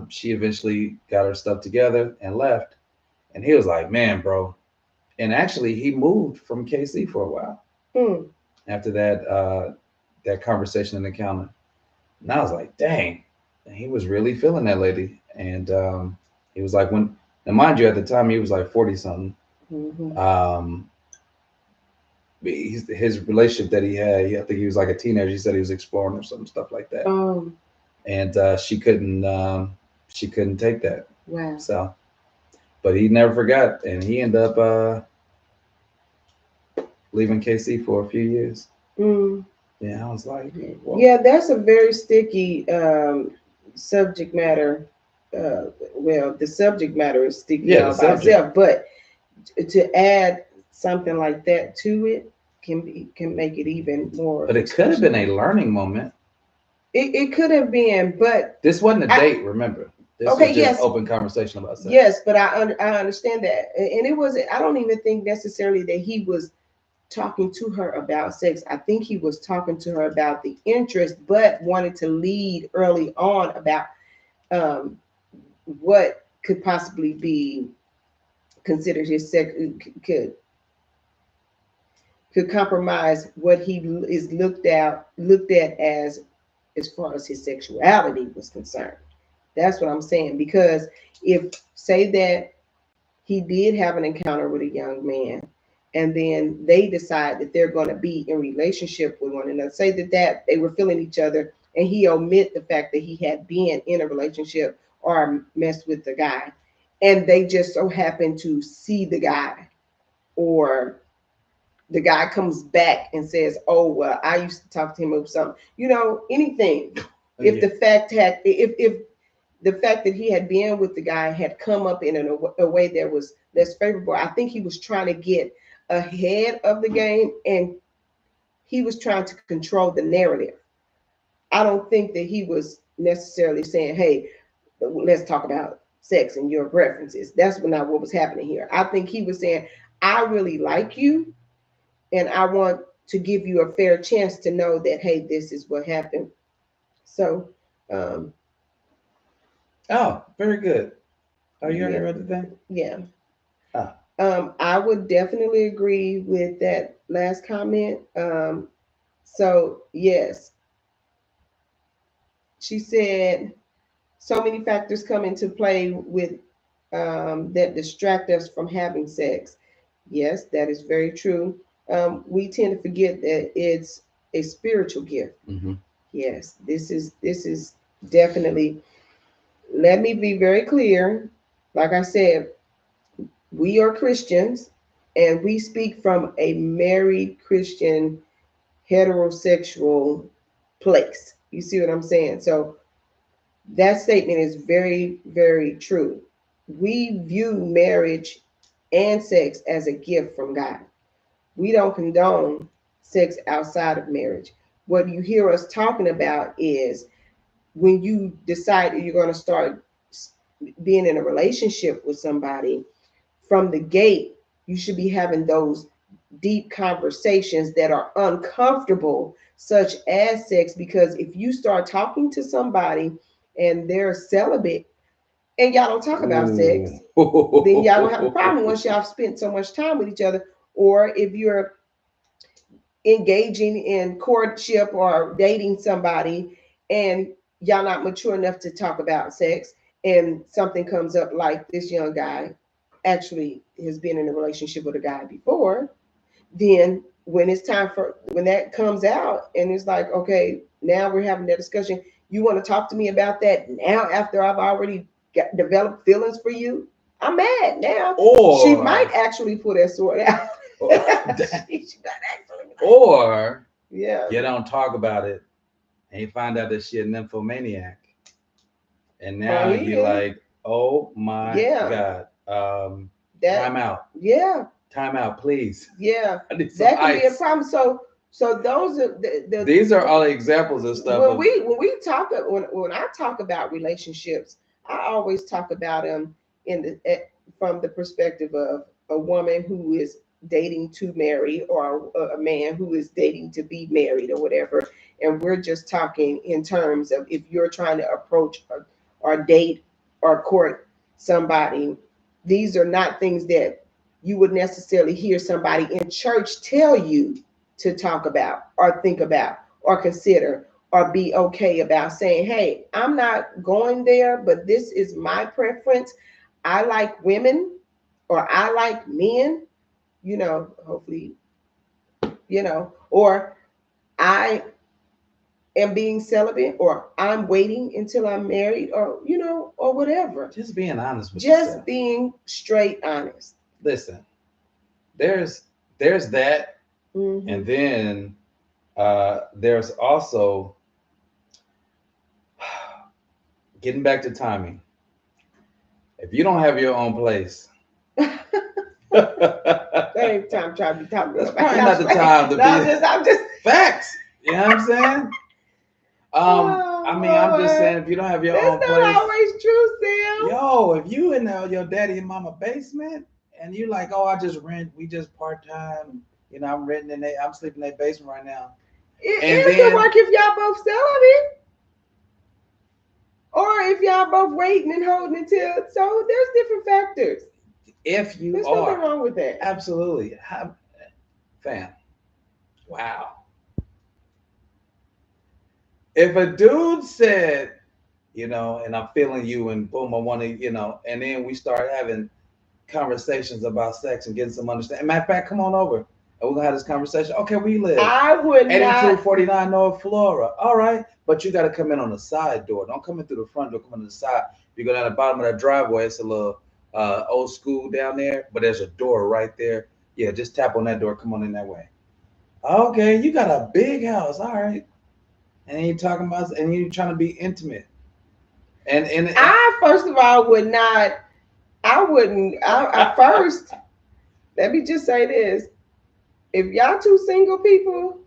she eventually got her stuff together and left. And he was like, "Man, bro." And actually, he moved from KC for a while after that conversation and encounter. And I was like, "Dang." And he was really feeling that lady. And he was like, now mind you, at the time, he was like 40 something. His relationship that he had, I think he was like a teenager. He said he was exploring or some stuff like that. And she couldn't take that. Wow. So, but he never forgot, and he ended up leaving KC for a few years. Yeah, I was like, whoa. Yeah, that's a very sticky subject matter. Well, the subject matter is sticky all by itself, but to add something like that to it can make it even more. But it could have been a learning moment. It could have been, but this wasn't a date. Remember, this was just open conversation about sex. Yes, but I understand that, and it wasn't. I don't even think necessarily that he was talking to her about sex. I think he was talking to her about the interest, but wanted to lead early on about what could possibly be considered his sex, could compromise what he is looked at as far as his sexuality was concerned. That's what I'm saying. Because if, say that he did have an encounter with a young man, and then they decide that they're going to be in relationship with one another, say that they were feeling each other, and he omit the fact that he had been in a relationship or messed with the guy, and they just so happen to see the guy, or the guy comes back and says, "Oh, well, I used to talk to him about something," anything. If the fact if the fact that he had been with the guy had come up in a way that was less favorable, I think he was trying to get ahead of the game, and he was trying to control the narrative. I don't think that he was necessarily saying, "Hey, let's talk about sex and your preferences." That's not what was happening here. I think he was saying, "I really like you, and I want to give you a fair chance to know that, hey, this is what happened." So, um, Oh, very good. Oh, you already yeah, read the thing? yeah. Ah. I would definitely agree with that last comment. So yes, she said so many factors come into play with that distract us from having sex. Yes, that is very true. We tend to forget that it's a spiritual gift. Mm-hmm. Yes, this is definitely. Let me be very clear. Like I said, we are Christians, and we speak from a married Christian heterosexual place. You see what I'm saying? So that statement is very, very true. We view marriage and sex as a gift from God. We don't condone sex outside of marriage. What you hear us talking about is when you decide that you're going to start being in a relationship with somebody, from the gate, you should be having those deep conversations that are uncomfortable, such as sex. Because if you start talking to somebody and they're celibate and y'all don't talk about sex, then y'all don't have a problem once y'all have spent so much time with each other. Or if you're engaging in courtship or dating somebody and y'all not mature enough to talk about sex, and something comes up like this young guy actually has been in a relationship with a guy before, then when it's time for when that comes out and it's like, okay, now we're having that discussion, you want to talk to me about that now after I've already developed feelings for you? I'm mad now. She might Or actually pull that sword out. She might actually. or Yeah. you don't talk about it and you find out that she a nymphomaniac. And now Well, he you is. like, oh my Yeah. God. That. Time out. Yeah. Time out, please. Yeah. I need some That can be a ice. problem. So those are the These are all examples of stuff when of we talk when I talk about relationships, I always talk about them in from the perspective of a woman who is dating to marry, or a man who is dating to be married or whatever. And we're just talking in terms of if you're trying to approach or date or court somebody, these are not things that you would necessarily hear somebody in church tell you to talk about or think about or consider or be okay about saying, hey, I'm not going there, but this is my preference. I like women or I like men, hopefully, or I am being celibate, or I'm waiting until I'm married, or, or whatever. just being honest with Just yourself. being straight honest. Listen, there's that, Mm-hmm. and then there's also getting back to timing. If you don't have your own place, That ain't time trying to be talking that's about probably not the time to no, I'm just facts. You know what I'm saying? Oh, I mean, I'm just Lord. saying, if you don't have your That's own not place, always true, Sam. yo, if you in your daddy and mama basement, and you like, oh, I just rent, we just part time, I'm renting I'm sleeping in their basement right now, and It could then work if y'all both celibate, or if y'all both waiting and holding until. So there's different factors. if you There's nothing are wrong with that. absolutely, fam, wow. If a dude said, and I'm feeling you, and boom, I want to, and then we start having conversations about sex and getting some understanding. Matter of fact, come on over and we're gonna have this conversation. Okay, where you live? I would not. 8249 North Flora. All right, but you got to come in on the side door. Don't come in through the front door. Come in the side. You go down the bottom of that driveway. It's a little old school down there, but there's a door right there. Yeah, just tap on that door. Come on in that way. Okay, you got a big house. All right, and you talking about, and you trying to be intimate. And I first of all would not. I wouldn't. I first. Let me just say this. If y'all two single people,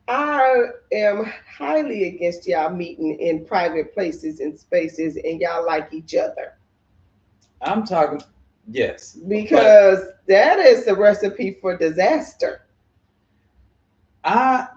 I am highly against y'all meeting in private places and spaces and y'all like each other. I'm talking, yes, but Because that is the recipe for disaster.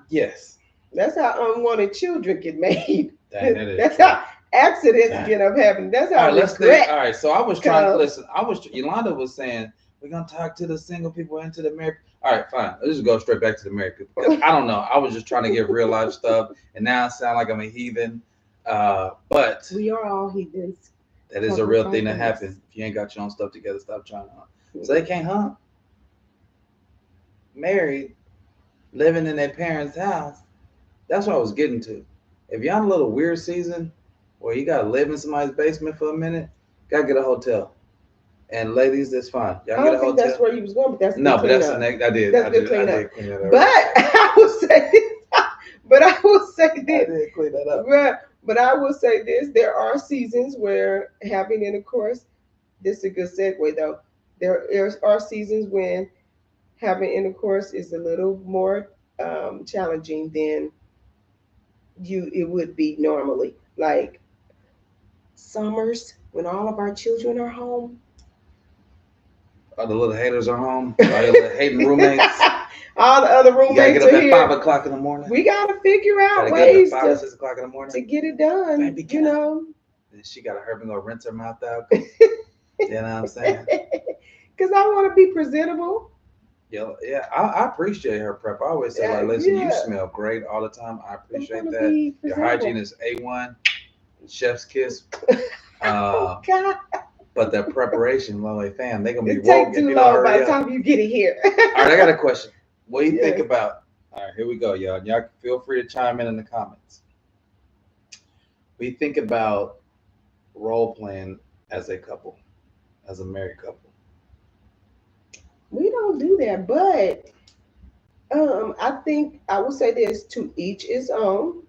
yes, That's how unwanted children get made. dang, that is That's true. how accidents Dang. get up happening. That's All how right, let's think. All regret right, so I was trying. comes. Listen, Yolanda was saying we're gonna talk to the single people and to the married. All right, fine. Let's just go straight back to the married people because I don't know. I was just trying to get real life stuff, and now I sound like I'm a heathen. But We are all heathens. that is a real thing that happens. If you ain't got your own stuff together, stop trying to hunt. So they can't hunt. Married, living in their parents' house. That's what I was getting to. If you're on a little weird season where you gotta live in somebody's basement for a minute, gotta get a hotel. And ladies, that's fine. Y'all I get a don't think that's hotel. where you was going, but that's No, good but that's cleanup. the next. I did. That's I good did. I cleanup. did clean that up. But I will say this. But I will say I this. did clean that up. But I will say this. There are seasons where having intercourse. This is a good segue though. There are seasons when having intercourse is a little more challenging than you it would be normally. Like summers when all of our children are home. All the little haters are home. All your little hating roommates. All the other You gotta roommates get up are at here. 5 o'clock in the morning. We gotta figure out Gotta get up at ways 5 or 6 o'clock in the to morning. get it done. Baby, You know. And she gotta hurry and go rinse her mouth out. You know what I'm saying? Because I want to be presentable. Yeah, I appreciate her prep. I always say, like, listen, you smell great all the time. I appreciate that. Your hygiene is A1, chef's kiss. Oh God. But that preparation, lonely fam, they gonna be It woke takes if too you don't long by hurry the up. time you get it here. All right, I got a question. What do you think Yes. about? All right, here we go, y'all. Y'all feel free to chime in the comments. What do you think about role playing as a couple, as a married couple? We don't do that, but I think I will say this: to each his own.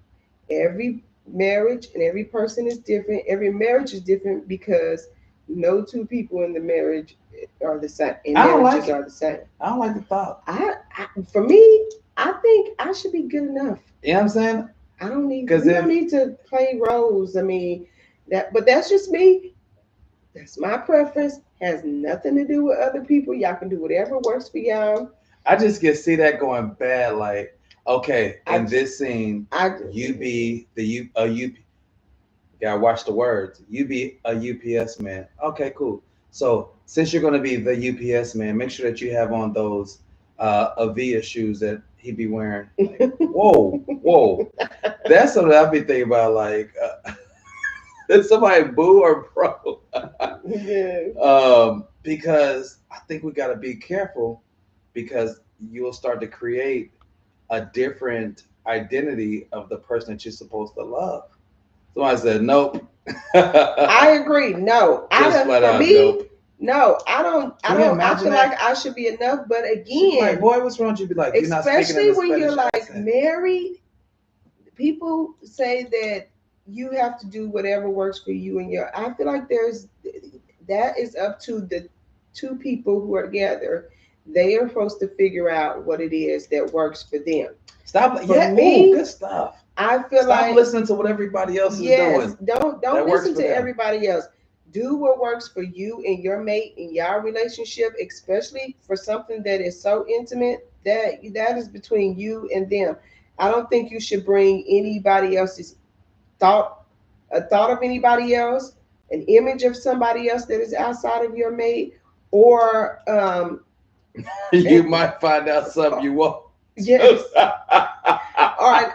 Every marriage and every person is different. Every marriage is different because no two people in the marriage are the same. And I don't marriages like are it. the same. I don't like the thought. For me, I think I should be good enough. You know what I'm saying? I don't need. Because We don't need to play roles. I mean, but that's just me. That's my preference. Has nothing to do with other people. Y'all can do whatever works for y'all. I just can see that going bad. Like, okay, in I this scene, I you be the you gotta watch the words. You be a UPS man. Okay, cool. So since you're gonna be the UPS man, make sure that you have on those Avia shoes that he be wearing. Like, whoa, whoa. That's something I be thinking about. Like, did somebody boo or bro? yeah. Because I think we gotta be careful because you'll start to create a different identity of the person that you're supposed to love. Somebody said, nope. I agree. No, Just flat for out, me, nope. no, I don't. Can you I imagine feel that? like I should be enough. But She'd be like, again, boy, what's wrong? You'd be like, you're not speaking in especially a when you're Spanish like accent. married, people say that you have to do whatever works for you and your. I feel like that is up to the two people who are together. They are supposed to figure out what it is that works for them. Stop. For Yeah, me, ooh, good stuff. I feel Stop like listening to what everybody else is doing. Don't That works listen for to them. everybody else. Do what works for you and your mate in your relationship, especially for something that is so intimate that is between you and them. I don't think you should bring anybody else's thought a thought of anybody else, an image of somebody else that is outside of your mate, or You and, might find out something you won't. yes, or an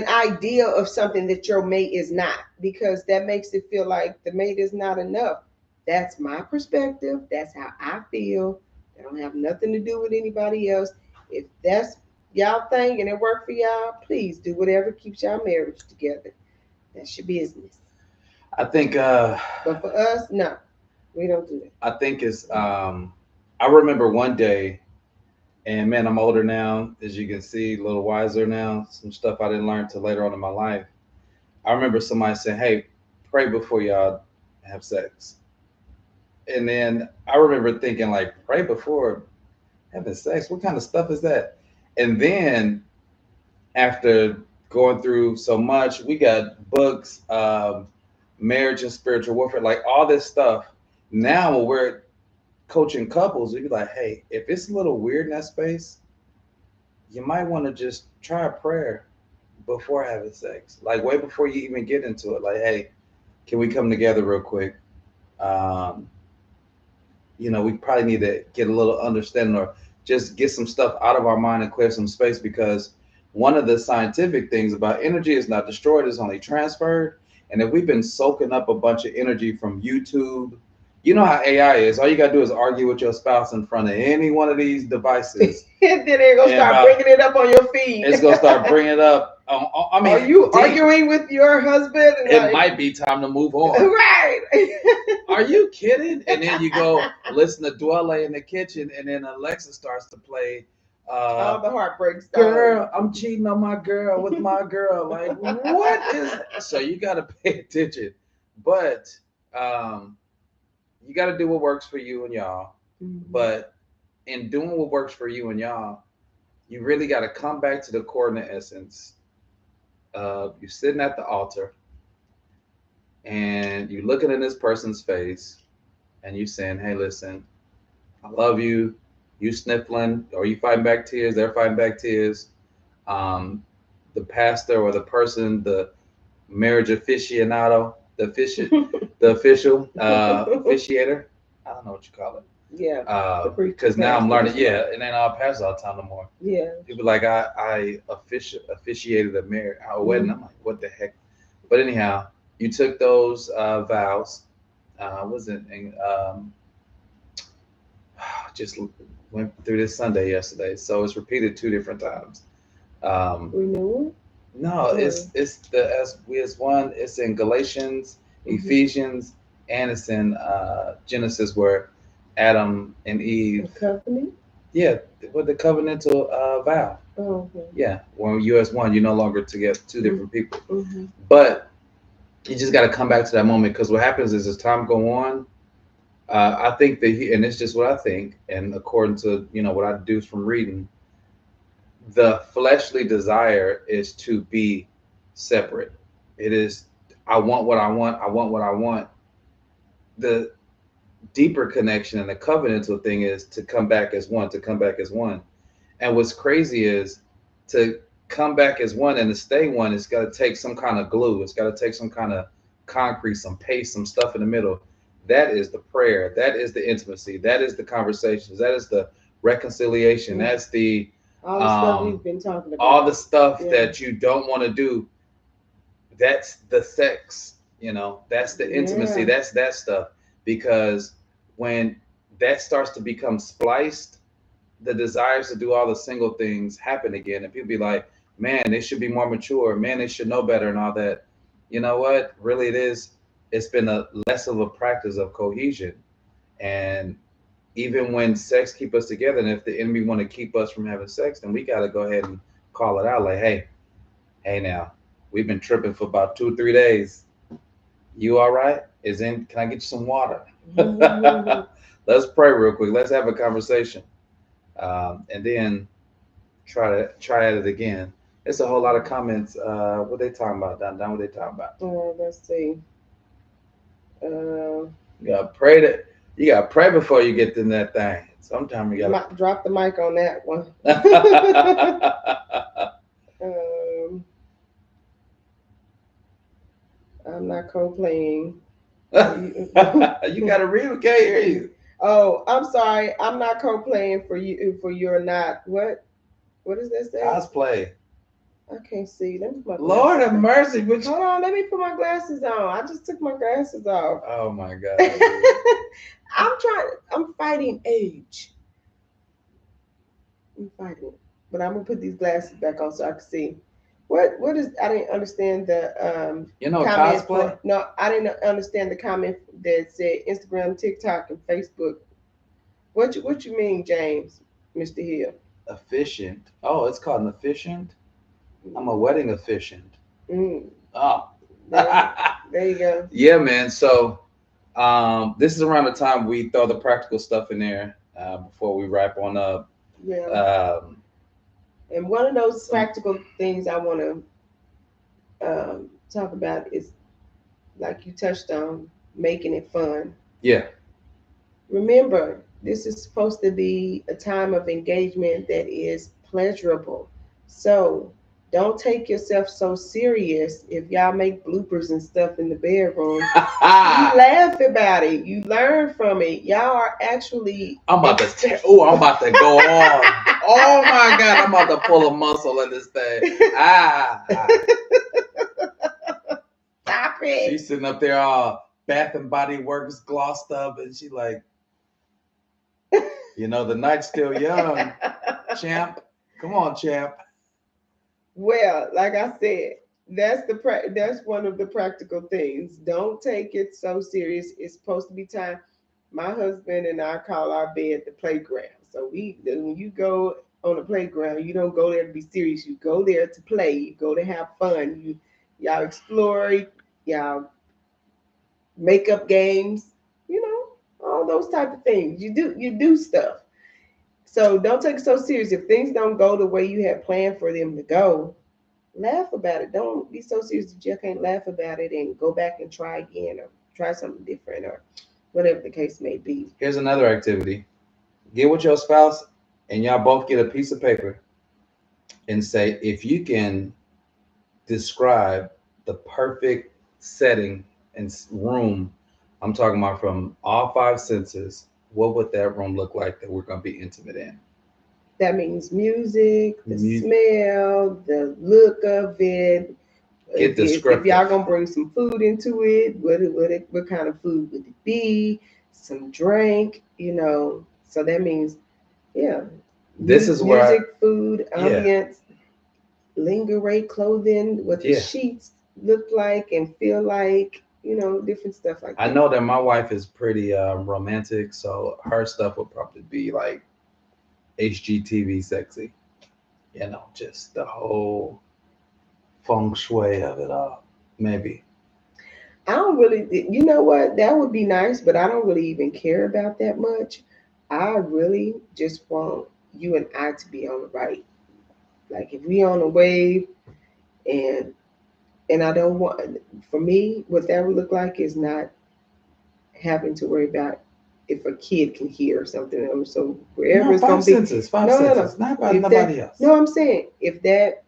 ideal of something that your mate is not, because that makes it feel like the mate is not enough. That's my perspective. That's how I feel. That don't have nothing to do with anybody else. If that's y'all thing and it worked for y'all, please do whatever keeps y'all marriage together. That's your business. I think But for us, no, we don't do that. I think it's I remember one day, and man, I'm older now, as you can see, a little wiser now. Some stuff I didn't learn till later on in my life. I remember somebody saying, "Hey, pray before y'all have sex." And then I remember thinking, like, pray before. Having sex? What kind of stuff is that? And then after going through so much, we got books, marriage and spiritual warfare, like all this stuff. Now when we're coaching couples, we be like, hey, if it's a little weird in that space, you might want to just try a prayer before having sex, like way before you even get into it. Like, hey, can we come together real quick? Um, we probably need to get a little understanding or just get some stuff out of our mind and clear some space because one of the scientific things about energy is not destroyed, it's only transferred. And if we've been soaking up a bunch of energy from YouTube, you know how AI is. All you got to do is argue with your spouse in front of any one of these devices. And then they're gonna start bringing it up on your feed. It's gonna start bringing it up. I mean, are you arguing with your husband? It might be time to move on. Right. Are you kidding? And then you go listen to Dwelle in the kitchen, and then Alexa starts to play. All the heartbreak stuff. Girl, I'm cheating on my girl with my girl. Like, what is? So you got to pay attention, but you got to do what works for you and y'all. Mm-hmm. But in doing what works for you and y'all, you really got to come back to the core and the essence. You're sitting at the altar and you're looking in this person's face and you saying, hey, listen, I love you. You sniffling or you fighting back tears, they're fighting back tears. The pastor or the person, the marriage aficionado, the official officiator. I don't know what you call it. Yeah. Because now I'm learning. Yeah, and then I'll pass all the time no more. Yeah. People like I officiated a marriage, a wedding. I'm like, what the heck? But anyhow, you took those vows. Was it? Just went through this Sunday yesterday, so it's repeated 2 different times. Renewal? No, it's the as we as one. It's in Galatians, Ephesians, and it's in Genesis where Adam and Eve. The covenant? Yeah, with the covenantal vow. Oh, okay. Yeah, when you as one, you're no longer together, 2 different people. Mm-hmm. But you just got to come back to that moment because what happens is as time go on, I think that and it's just what I think, and according to what I deduce from reading, the fleshly desire is to be separate. It is I want what I want. I want what I want. The deeper connection and the covenantal thing is to come back as one. To come back as one. And what's crazy is to come back as one and to stay one. It's got to take some kind of glue. It's got to take some kind of concrete, some paste, some stuff in the middle. That is the prayer. That is the intimacy. That is the conversations. That is the reconciliation. That's the all the stuff we've been talking about. All the stuff that you don't want to do. That's the sex. That's the intimacy. That's that stuff. Because when that starts to become spliced, the desires to do all the single things happen again. And people be like, man, they should be more mature. Man, they should know better and all that. You know what? Really, it is. It's been a less of a practice of cohesion. And even when sex keep us together, and if the enemy want to keep us from having sex, then we got to go ahead and call it out. Like, hey now, we've been tripping for about 2-3 days. You all right? Can I get you some water? Let's pray real quick. Let's have a conversation. And then try it again. It's a whole lot of comments. What they talking about, Don? What they talking about? Let's see. You gotta pray before you get in that thing. Sometimes you gotta drop the mic on that one. I'm not co-playing. You gotta read. We can't hear you. Oh, I'm sorry. I'm not co-playing for you. For you're not what? What does that say? Cosplay. I can't see. Let me put my Lord have mercy. Hold on. Let me put my glasses on. I just took my glasses off. Oh my God. I'm fighting age. I'm fighting. But I'm gonna put these glasses back on so I can see. What is? I didn't understand the comment. Cosplay? No, I didn't understand the comment that said Instagram, TikTok, and Facebook. What you mean, James, Mr. Hill? Efficient. Oh, it's called an efficient. I'm a wedding officiant. Oh. There you go. Yeah, man. So this is around the time we throw the practical stuff in there before we wrap on up. Yeah. Um, And one of those some, practical things I want to talk about is, like you touched on, making it fun. yeah. Remember, this is supposed to be a time of engagement that is pleasurable. So don't take yourself so serious. If y'all make bloopers and stuff in the bedroom, you laugh about it. You learn from it. Y'all are actually. I'm about to. I'm about to go on. Oh my God! I'm about to pull a muscle in this thing. Stop it. She's sitting up there all Bath and Body Works glossed up, and she like, the night's still young, champ. Come on, champ. Well, like I said, that's one of the practical things. Don't take it so serious. It's supposed to be time. My husband and I call our bed the playground. So when you go on the playground, you don't go there to be serious. You go there to play. You go to have fun. Y'all explore. Y'all make up games. All those type of things. You do stuff. So don't take it so serious. If things don't go the way you had planned for them to go, laugh about it. Don't be so serious that you can't laugh about it and go back and try again or try something different or whatever the case may be. Here's another activity. Get with your spouse, and y'all both get a piece of paper and say, if you can describe the perfect setting and room, I'm talking about from all five senses, what would that room look like that we're going to be intimate in? That means music, the smell, the look of it. Get descriptive. If y'all gonna bring some food into it, what kind of food would it be? Some drink, So that means, yeah. This is music, where food, ambience, lingerie clothing, what the sheets look like and feel like, different stuff like that. I know that my wife is pretty romantic, so her stuff would probably be like HGTV sexy. Just the whole feng shui of it all. Maybe. I don't really, you know what? That would be nice, but I don't really even care about that much. I really just want you and I to be on the right. Like if we on a wave and I don't want, for me, what that would look like is not having to worry about if a kid can hear something. So wherever it's going to be. Five senses, not about nobody else. No, I'm saying if that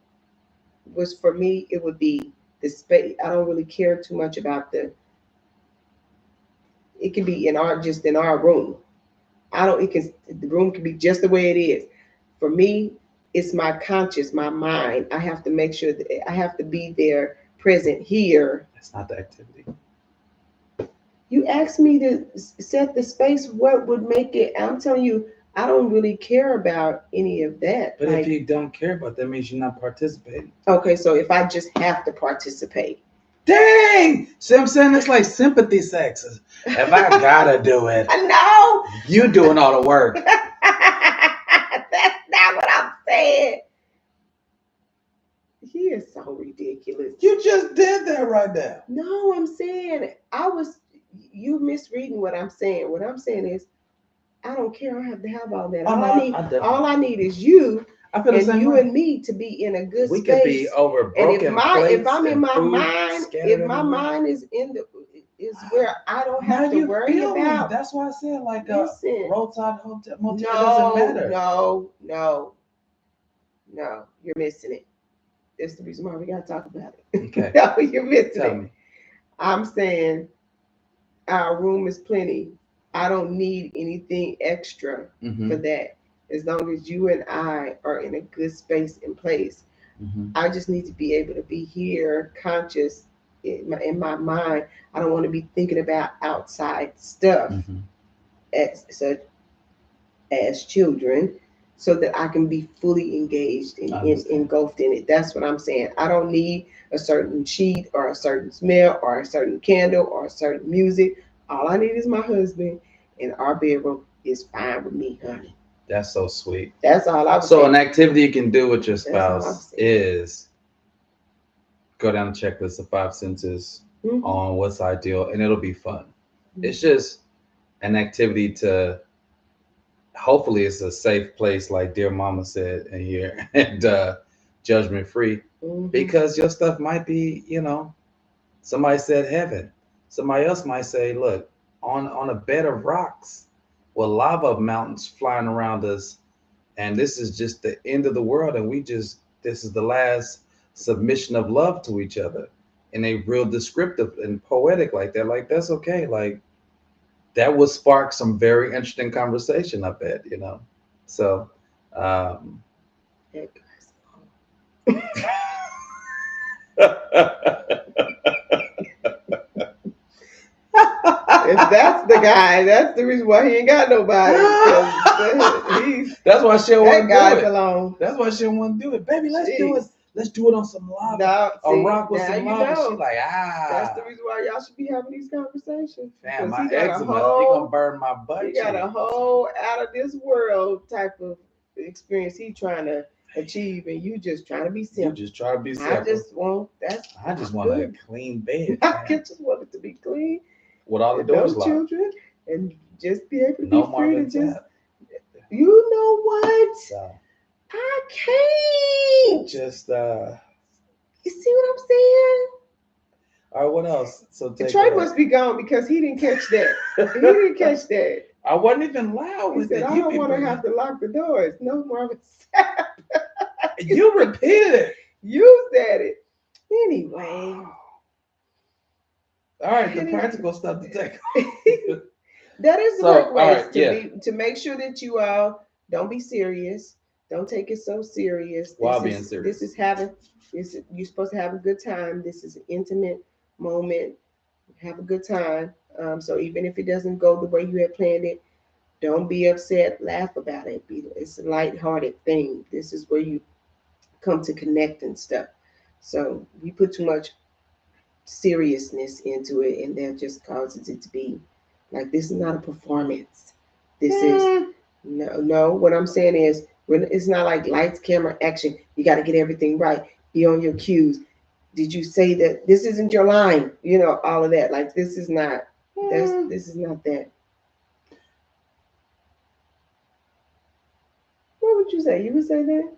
was for me, it would be the space. I don't really care too much about it can be just in our room. The room can be just the way it is. For me, it's my conscious, my mind. I have to make sure that I have to be there, present here. That's not the activity. You asked me to set the space. What would make it? I'm telling you, I don't really care about any of that. But if you don't care about that, means you're not participating. Okay, so if I just have to participate. Dang! See what I'm saying? It's like sympathy sex. If I gotta do it. I know. You doing all the work. That's not what I'm saying. He is so ridiculous. You just did that right now. No, I'm saying you misreading what I'm saying. What I'm saying is I don't care. I have to have all that. All I need is you. I feel and you way. And me to be in a good we space. We could be over broken and if I'm in my mind, if my mind is where I don't have to worry about. That's why I said like a roadside hotel motel doesn't matter. No, you're missing it. That's the reason why we gotta talk about it. Okay. No, you're missing Tell it. Me. I'm saying our room is plenty. I don't need anything extra for that. As long as you and I are in a good space and place, I just need to be able to be here, conscious in my mind. I don't want to be thinking about outside stuff as children, so that I can be fully engaged and engulfed in it. That's what I'm saying. I don't need a certain sheet or a certain smell or a certain candle or a certain music. All I need is my husband, and our bedroom is fine with me, honey. That's so sweet. That's all I was saying. an activity you can do with your spouse is go down the checklist of five senses on what's ideal, and it'll be fun. It's just an activity to hopefully it's a safe place, like dear mama said in here, and judgment free, because your stuff might be, somebody said heaven. Somebody else might say, look, on a bed of rocks with lava mountains flying around us, and this is just the end of the world, and this is the last submission of love to each other, and a real descriptive and poetic like that. Like, that's okay. Like, that would spark some very interesting conversation, I bet. So um If that's the guy, that's the reason why he ain't got nobody. That's why she don't want to do it. Alone. That's why she don't want to do it, baby. Let's do it. Let's do it on some lava. A rock with some lava. She like, That's the reason why y'all should be having these conversations. Damn, my eczema, he gonna burn my butt. He got a whole out of this world type of experience he trying to achieve, and you just trying to be simple. You just try to be simple. I just want a clean bed. I just want it to be clean. With all the doors locked. Children, and just be able to be free to just. You know what? So, I can't. Just You see what I'm saying? All right, what else? So Trey must be gone because he didn't catch that. He didn't catch that. I wasn't even loud with it. I don't want to have to lock the doors. No more. You repeated it. You said it. Anyway. All right, the practical stuff to take. That is the correct way to make sure that you all don't be serious. Don't take it so serious. While being serious. You're supposed to have a good time. This is an intimate moment. Have a good time. So even if it doesn't go the way you had planned it, don't be upset. Laugh about it. It's a lighthearted thing. This is where you come to connect and stuff. So we put too much seriousness into it, and that just causes it to be like, this is not a performance. This is no. What I'm saying is, when it's not like lights, camera, action. You got to get everything right. Be on your cues. Did you say that this isn't your line? All of that. Like, this is not. This is not that. What would you say? You would say that?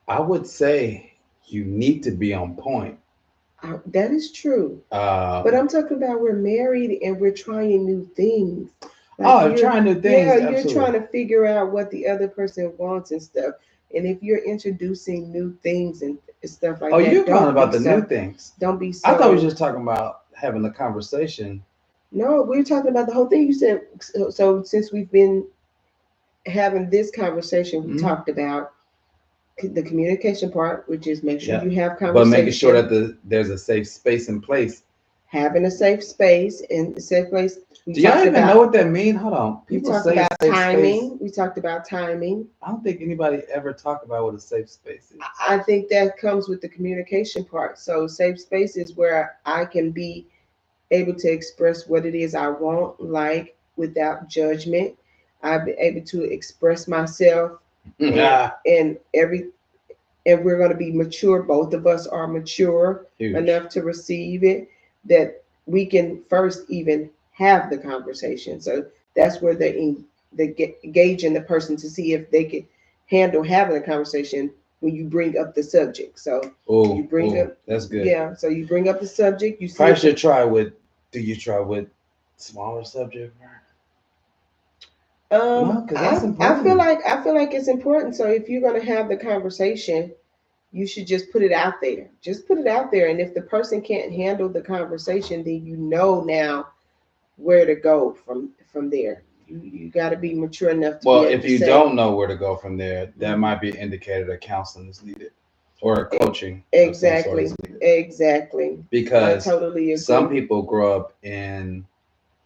I would say you need to be on point. That is true. But I'm talking about, we're married and we're trying new things. Like, trying new things. Yeah, you're trying to figure out what the other person wants and stuff. And if you're introducing new things and stuff like that. Oh, you're talking about the new things. Don't be so. I thought we were just talking about having a conversation. No, we're talking about the whole thing. You said, so since we've been having this conversation, we talked about the communication part, which is make sure you have conversation. But making sure that there's a safe space in place. Having a safe space and a safe place. Do y'all even know what that means? Hold on. People say about timing. Space. We talked about timing. I don't think anybody ever talked about what a safe space is. I think that comes with the communication part. So safe space is where I can be able to express what it is I want, like, without judgment. I've been able to express myself. And we're going to be mature. Both of us are mature enough to receive it, that we can first even have the conversation. So that's where they engage in the person to see if they can handle having a conversation when you bring up the subject. So you bring up, that's good. Yeah. So you bring up the subject. You probably should try with. Do you try with smaller subject? I feel like it's important. So if you're going to have the conversation, you should just put it out there. Just put it out there. And if the person can't handle the conversation, then you know now where to go from there. You got to be mature enough to. Well, if you don't know where to go from there, that might be an indicator that counseling is needed or coaching. Exactly. Because I totally agree. Some people grow up in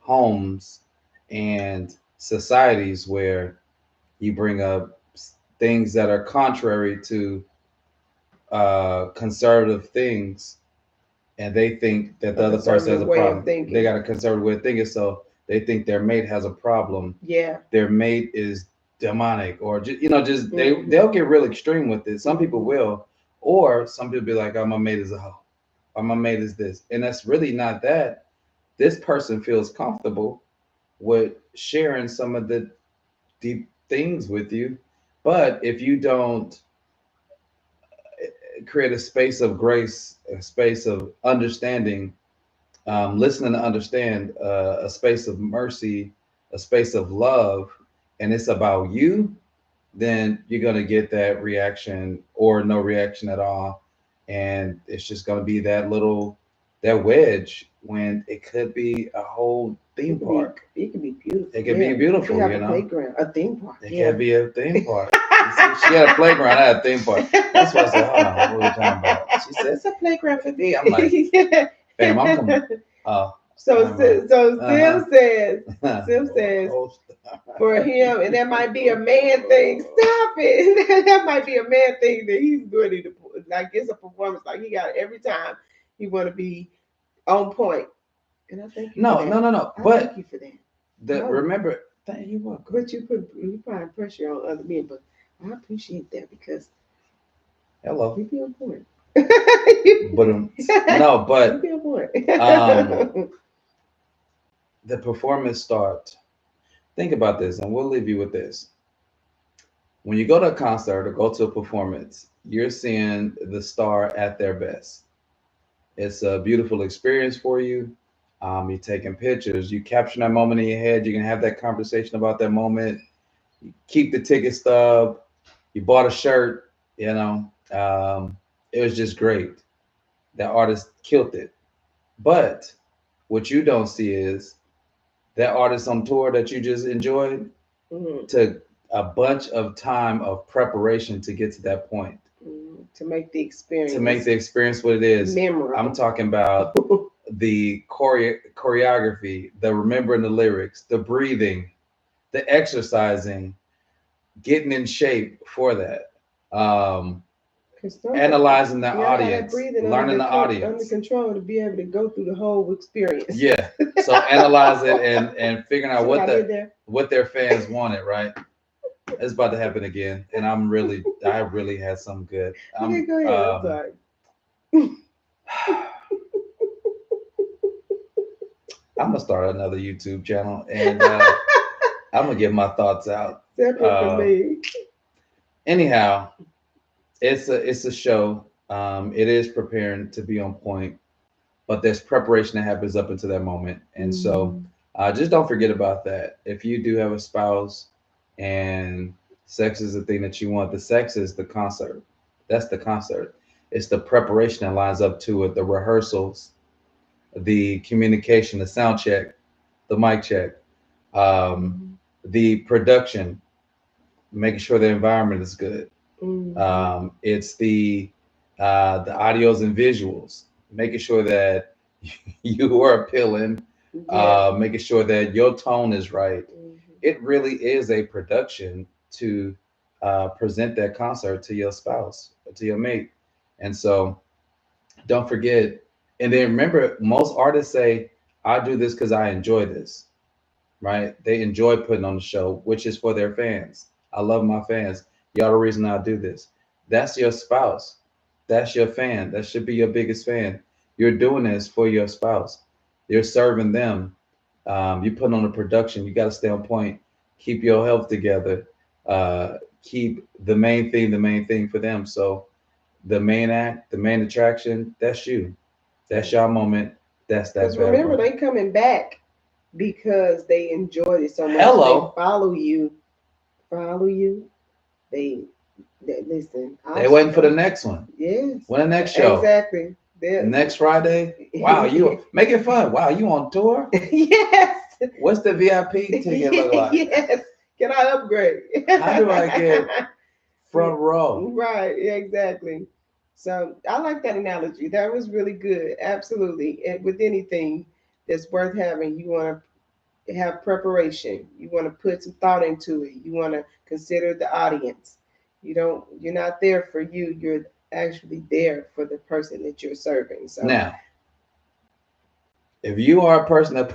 homes and societies where you bring up things that are contrary to conservative things, and they think that the other person has a problem. They got a conservative way of thinking, so they think their mate has a problem. Yeah, their mate is demonic, or just they'll get real extreme with it. Some people will, or some people be like, "Oh, my mate is a hoe," or "My mate is this," and that's really not that. This person feels comfortable with sharing some of the deep things with you. But if you don't create a space of grace, a space of understanding, listening to understand, a space of mercy, a space of love, and it's about you, then you're going to get that reaction or no reaction at all. And it's just going to be that wedge when it could be a whole theme park. It could be beautiful. It could be beautiful, you have you a know. playground, a theme park. It could be a theme park. You see, she had a playground, I had a theme park. That's what I said, hold on, what are we talking about? She said, it's a playground for me. I'm like, fam, I'm coming. So Sim says, for him, and that might be a man thing. Stop it. That might be a man thing that he's ready to, like, it's a performance. Like, he got every time he want to be on point. And I thank you. No. But thank you for that. Remember, thank you welcome. But you put pressure on other men, but I appreciate that because hello, you be on point. But no, but you be on point. The performance starts. Think about this, and we'll leave you with this. When you go to a concert or go to a performance, you're seeing the star at their best. It's a beautiful experience for you. You're taking pictures. You capture that moment in your head. You can have that conversation about that moment. You keep the ticket stub. You bought a shirt. You know, it was just great. That artist killed it. But what you don't see is that artist on tour that you just enjoyed took a bunch of time of preparation to get to that point. To make the experience what it is. memorable. I'm talking about the choreography, the remembering the lyrics, the breathing, the exercising, getting in shape for that. Analyzing the audience, learning the audience, under control to be able to go through the whole experience. Yeah. So analyze it and figuring out what their fans wanted, right? It's about to happen again, and I really had some good. Okay, go ahead. I'm sorry. I'm gonna start another YouTube channel, and I'm gonna get my thoughts out. Separate from me. Anyhow, it's a show. It is preparing to be on point, but there's preparation that happens up until that moment, and so just don't forget about that. If you do have a spouse, and sex is the thing that you want, the sex is the concert. That's the concert. It's the preparation that lines up to it, the rehearsals, the communication, the sound check, the mic check, the production, making sure the environment is good. It's the audios and visuals, making sure that you are appealing, making sure that your tone is right. It really is a production to present that concert to your spouse, to your mate. And so don't forget. And then remember, most artists say, I do this because I enjoy this, right? They enjoy putting on the show, which is for their fans. I love my fans. Y'all the reason I do this. That's your spouse. That's your fan. That should be your biggest fan. You're doing this for your spouse. You're serving them. You put on a production. You got to stay on point. Keep your health together. Keep the main thing for them. So the main act, the main attraction, that's you. That's your moment. That's that. Because remember, they coming back because they enjoyed it so much. Hello. They follow you. They listen. They waiting for the next one. Yes. When the next show? Exactly. Next Friday. Wow, you make it fun. Wow, you on tour? Yes. What's the VIP ticket look like? Yes. Can I upgrade? How do I get front row? Right. Exactly. So I like that analogy. That was really good. Absolutely. And with anything that's worth having, you want to have preparation. You want to put some thought into it. You want to consider the audience. You're not there for you. You're actually there for the person that you're serving. So now, if you are a person that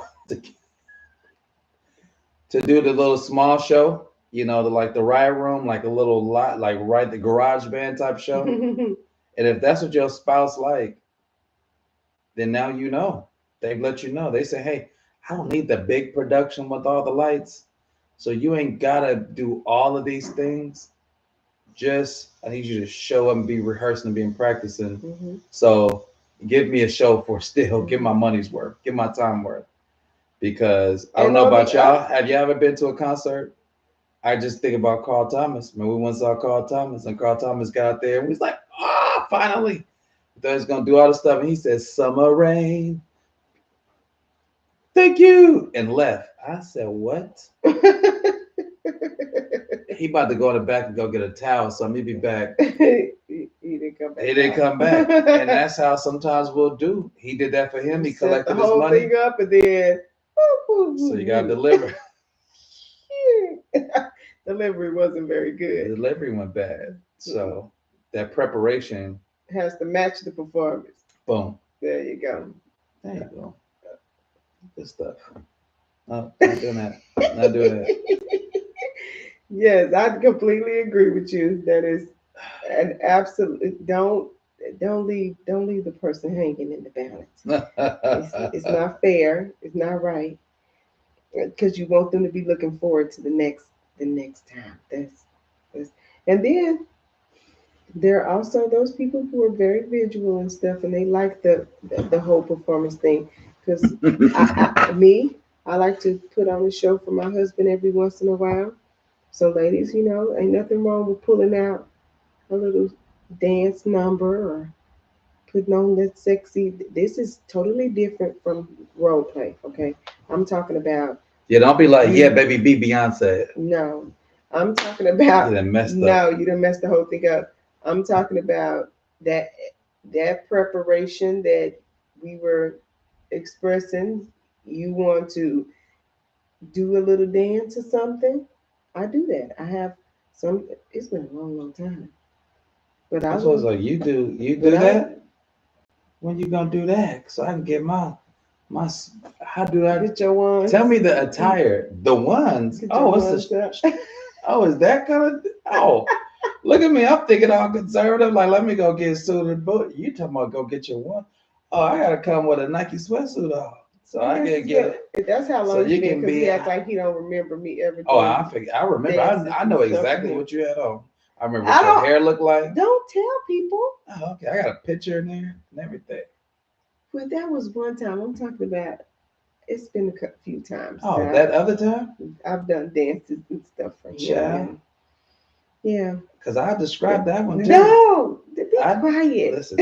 to do the little small show, the riot room, like a little lot, like the garage band type show. And if that's what your spouse like, then now they've let you know. They say, hey, I don't need the big production with all the lights. So you ain't gotta do all of these things. Just I need you to show up and be rehearsing and being practicing. Mm-hmm. So give me a show for still. Mm-hmm. Give my money's worth. Give my time worth. Because I don't And know on about the y'all. Have you ever been to a concert? I just think about Carl Thomas. When we once saw Carl Thomas, and Carl Thomas got there, and we was like, "Ah, finally!" We thought he was gonna do all the stuff, and he said, "Summer rain, thank you," and left. I said, "What?" He about to go in the back and go get a towel, so let me be back. he didn't come back. He didn't come back, and that's how sometimes we'll do. He did that for him. He Set collected the his whole money, thing up, and then so you got to deliver. delivery wasn't very The good. delivery went bad, so that preparation, Has to match the performance. boom. There you go. There you go. Good stuff. No, not doing that. Not doing that. Yes, I completely agree with you. That is an absolute don't leave the person hanging in the balance. It's not fair. It's not right because you want them to be looking forward to the next time. That's and then there are also those people who are very visual and stuff, and they like the whole performance thing. Because I like to put on a show for my husband every once in a while. So, ladies, ain't nothing wrong with pulling out a little dance number or putting on that sexy. This is totally different from role play. Okay, I'm talking about Yeah, don't be like, yeah, you. baby, be Beyonce. No, I'm talking You about done messed no. up. You done messed the whole thing up. I'm talking about that preparation that we were expressing. You want to do a little dance or something? I do that. I have some. It's been a long, long time, but I That's what's will. like. You But do I that. When you gonna do that? So I can get my. How do I? get your ones. Tell me the attire. The ones. Get your Oh, ones it's up. a. Oh, is that kind of? Oh, look at me. I'm thinking all conservative. Like, let me go get suited. But you talking about go get your one? Oh, I gotta come with a Nike sweatsuit on, so I can get it. That's how So long it's you been can because be. he acts like he don't remember me ever Oh, doing I forget. I remember. dances I and know stuff for exactly him. what you had on. I remember I what your don't hair looked like. don't tell people. Oh, okay. I got a picture in there and everything. But that was one time. I'm talking about. It's been a few times Oh, that that other time, I've done dances and stuff for him. child. And yeah. Because I described that one too. No, be I quiet. listen.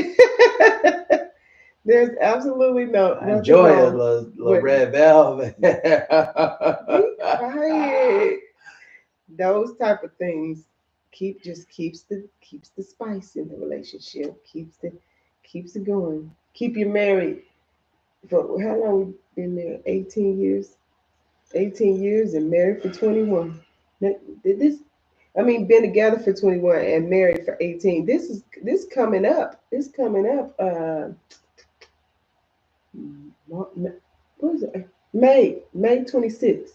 There's absolutely I nothing enjoy a wrong little with red velvet. be quiet. Those type of things keeps the spice in the relationship. Keeps it going. Keep you married for how long we been married? 18 years. 18 years and married for 21. Did this? I mean, been together for 21 and married for 18. This coming up. This coming up. What is it? May 26th.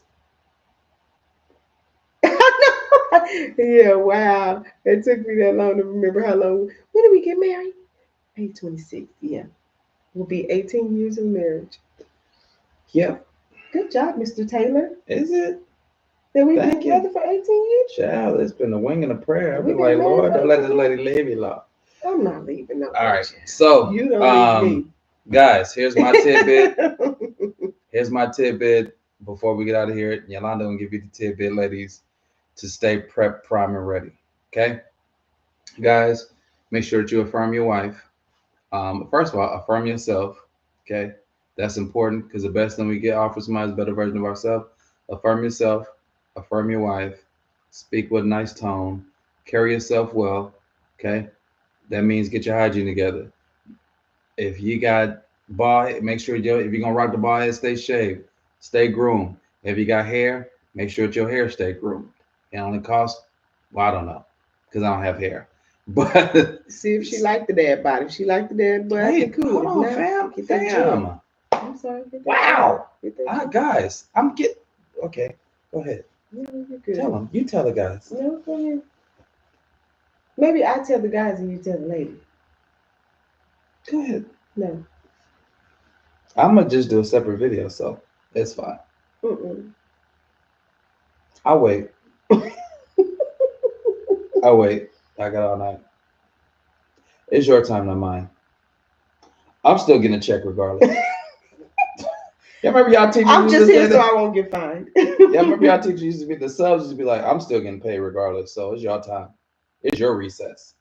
Yeah, wow. It took me that long to remember how long. When did we get married? May 26th. Yeah, we'll be 18 years of marriage. Yep. Good job, Mr. Taylor. Is it? That we've been Thank you. together for 18 years. Child, it's been a wing and a prayer. I've We've been been like, married Lord, for don't let this 18 years. lady leave you long. I'm not leaving no All right. child. So, You don't leave me. guys, here's my tidbit. Here's my tidbit before we get out of here. Yolanda will give you the tidbit, ladies, to stay prep, prime, and ready. Okay? Guys, make sure that you affirm your wife. First of all, affirm yourself. Okay? That's important because the best thing we get offer somebody is a better version of ourselves. Affirm yourself, affirm your wife, speak with a nice tone, carry yourself well. Okay? That means get your hygiene together. If you got bald, make sure if you're gonna rock the bald head, stay shaved, stay groomed. If you got hair, make sure that your hair stay groomed. It only costs, well, I don't know, because I don't have hair. But See if she liked the dad body. If she liked the dad body, hey, cool. hold If on, not, fam, get that joint. fam. I'm sorry. Get that Wow, joint. Get that joint. guys, I'm get okay. Go ahead, No, you're good. tell them. You tell the guys. No, go ahead. Maybe I tell the guys and you tell the lady. Go ahead. No. I'm gonna just do a separate video, so it's fine. Mm-mm. I'll wait. I'll wait. I got all night. It's your time, not mine. I'm still getting a check regardless. Yeah, remember y'all teachers I'm used just to say here so that? I won't get fined. Yeah, remember y'all teachers used to be the subs used to be like, I'm still getting paid regardless. So it's your time. It's your recess.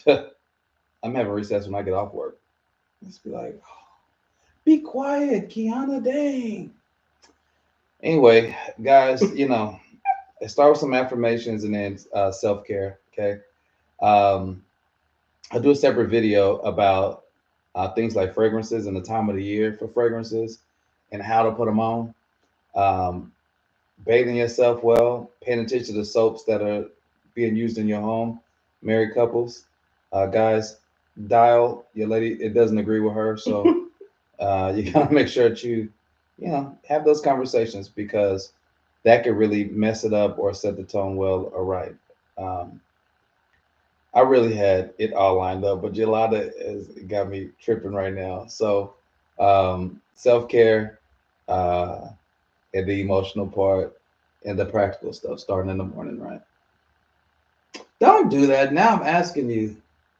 I'm having recess when I get off work. Just be like, be quiet, Kiana. Dang. Anyway, guys, start with some affirmations and then self care. Okay. Um, I'll do a separate video about things like fragrances and the time of the year for fragrances and how to put them on. Um, Bathing yourself well, paying attention to the soaps that are being used in your home. Married couples, guys, dial your lady. It doesn't agree with her, so you gotta make sure that have those conversations because that could really mess it up or set the tone well or right. Um, I really had it all lined up, but Gelada has got me tripping right now. So self care, uh, and the emotional part, and the practical stuff starting in the morning, right? Don't do that. Now I'm asking you.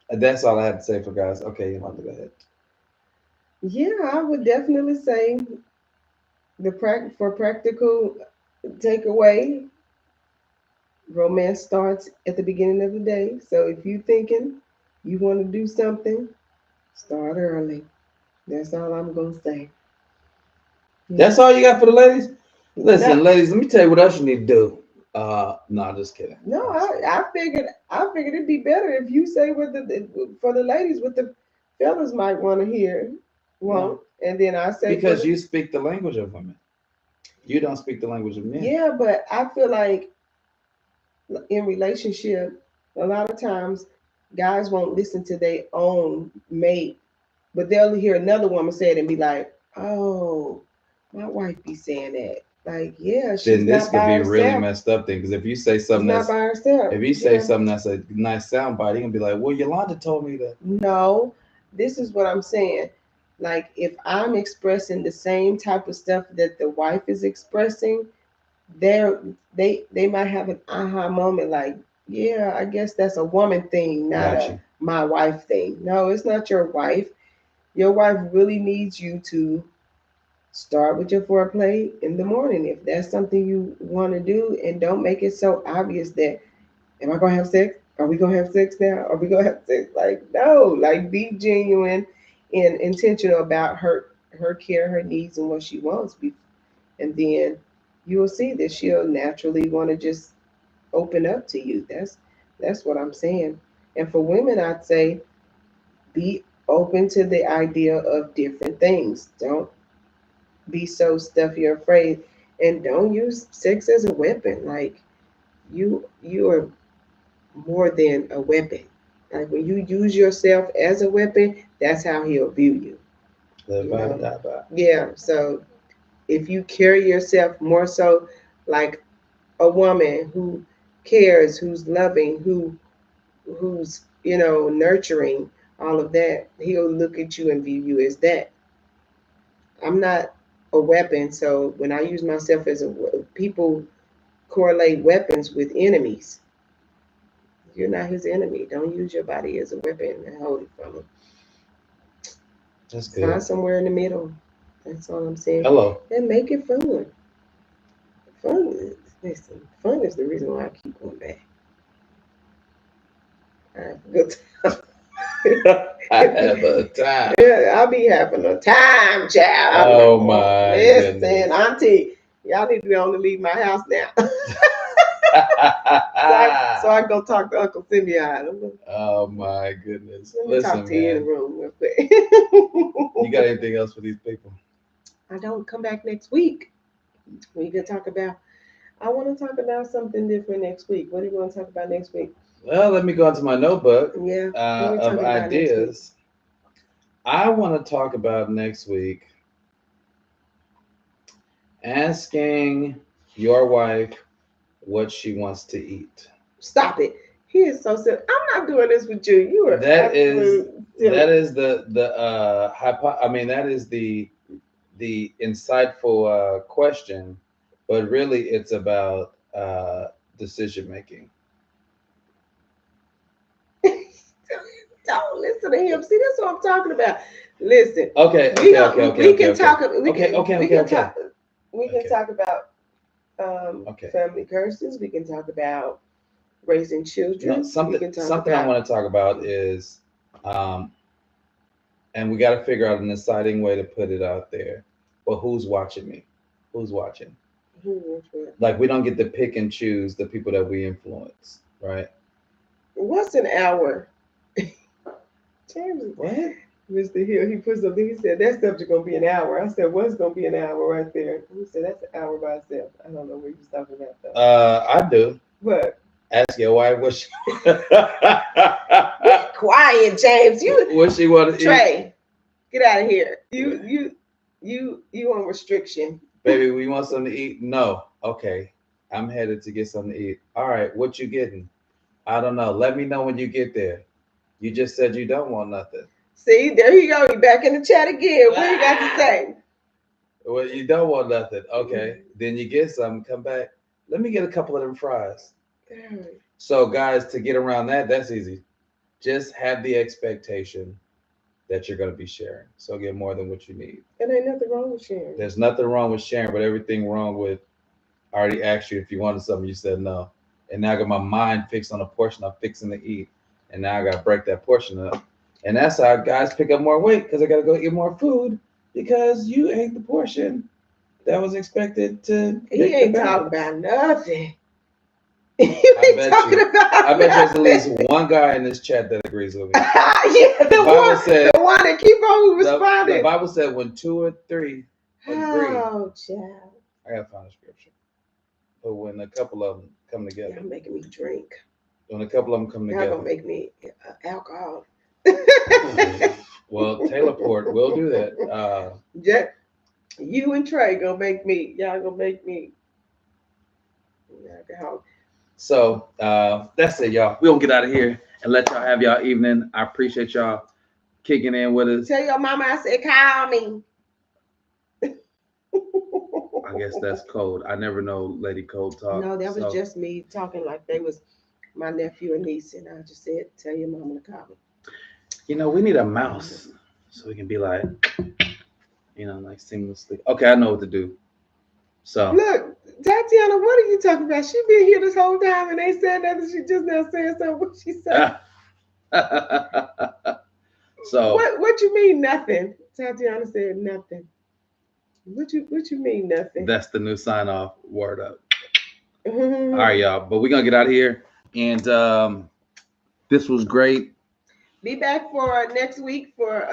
That's all I have to say for guys. Okay, you want to go ahead. Yeah, I would definitely say for practical takeaway, romance starts at the beginning of the day. So if you thinking you want to do something, start early. That's all I'm gonna say. That's all you got for the ladies? No, Listen, ladies, let me tell you what else you need to do. No, just kidding. no, I'm just kidding. I figured it'd be better if you say what for the ladies what the fellas might want to hear, No, want, and then I say for because the you speak the language of women. You don't speak the language of men. yeah, but I feel like in relationship, a lot of times guys won't listen to their own mate, but they'll hear another woman say it and be like, "Oh, my wife be saying that." Like, yeah, Then she's this not could by be really herself. messed up. Then, because if you say She's something not that's by herself. if you say Yeah. something that's a nice sound bite, he gonna be like, "Well, Yolanda told me that." No, this is what I'm saying. Like, if I'm expressing the same type of stuff that the wife is expressing, they're they might have an aha moment like, yeah, I guess that's a woman thing, not Got a you. my wife thing. No, it's not your wife. Your wife really needs you to start with your foreplay in the morning if that's something you want to do, and don't make it so obvious that, am I gonna have sex? Are we gonna have sex now? Are we gonna have sex? Like, no, like be genuine and intentional about her care, her needs, and what she wants. And then you will see that she'll naturally want to just open up to you. That's what I'm saying. And for women, I'd say be open to the idea of different things. Don't be so stuffy or afraid, and don't use sex as a weapon. Like, you are more than a weapon. Like, when you use yourself as a weapon, that's how he'll view you. Live You by, know? die by. Yeah. So if you carry yourself more so like a woman who cares, who's loving, who's nurturing, all of that, he'll look at you and view you as that. I'm not a weapon, so when I use myself as people correlate weapons with enemies. You're not his enemy. Don't use your body as a weapon and hold it from him. That's good. Find somewhere in the middle. That's all I'm saying. Hello. And make it fun. Listen, fun is the reason why I keep going back. I have a good I have time. a time. Yeah, I'll be having a time, child. Oh my Listen, goodness. auntie, y'all need to be on to leave my house now. So I go talk to Uncle Simeon. Oh my goodness. Let me talk Listen, to you in the man. room real quick. You got anything else for these people? I don't come back next week. We can talk about. I want to talk about something different next week. What do you want to talk about next week? Well, let me go into my notebook Yeah, what are we of talking about next week? ideas. I want to talk about next week asking your wife what she wants to eat. Stop it. He is so silly. I'm not doing this with you. You are That is absolute silly. I mean, that is the insightful question, but really it's about decision making. Don't listen to him. See, that's what I'm talking about. Listen, Okay, we okay, okay, don't. okay, We okay, can okay, talk. okay, okay, We okay, can okay, talk. We can okay, talk about okay. family curses. We can talk about raising No, children. We something can talk something I about want to talk about is, um, and we got to figure out an exciting way to put it out there. But who's watching me? Who's watching? Like we don't get to pick and choose the people that we influence, right? what's an hour. James, What? Mr. Hill, he put something. He said that subject gonna be an hour. I said, what's gonna be an hour right there? He said that's an hour by itself. I don't know what he was talking about though. I do. What? Ask your wife what she. Be quiet, James. You what she want to eat. Trey, get out of here. You on restriction. Baby, we want something to eat? No. Okay. I'm headed to get something to eat. All right. What you getting? I don't know. Let me know when you get there. You just said you don't want nothing. See, there you go. You back in the chat again. What you got to say? Well, you don't want nothing. Okay. Then you get something. Come back. Let me get a couple of them fries. So, guys, to get around that, that's easy. Just have the expectation that you're going to be sharing. So get more than what you need. And ain't nothing wrong with sharing. There's nothing wrong with sharing, but everything wrong with I already asked you if you wanted something, you said no. And now I got my mind fixed on a portion I'm fixing to eat. And now I got to break that portion up. And that's how guys pick up more weight because I got to go eat more food because you ate the portion that was expected to. He ain't talking about nothing. You I ain't bet talking you. about I bet there's at nothing. least one guy in this chat that agrees with me. Yeah, the Bible said- one that keep on responding. The Bible said when 2 or 3 agree. Oh, child. I gotta find a scripture. But when a couple of them come together, Y'all making me drink. when a couple of them come Y'all together, gonna make me alcohol. well, Taylor Port will do that. You and Trey gonna make me. Y'all gonna make me alcohol. So that's it, y'all. We gonna get out of here and let y'all have y'all evening. I appreciate y'all kicking in with us. Tell your mama I said call me. I guess that's code. I never know Lady Code talk. No, that was just me talking like they was my nephew and niece, and I just said, tell your mama to call me. You know, we need a mouse so we can be like, like seamlessly. Okay, I know what to do. So look, Tatiana, what are you talking about? She been here this whole time, and they said that, and she just now saying something. What she said? So what you mean nothing? Tatiana said nothing. What you mean nothing? That's the new sign off. Word up. All right, y'all. But we're gonna get out of here. And this was great. Be back for next week for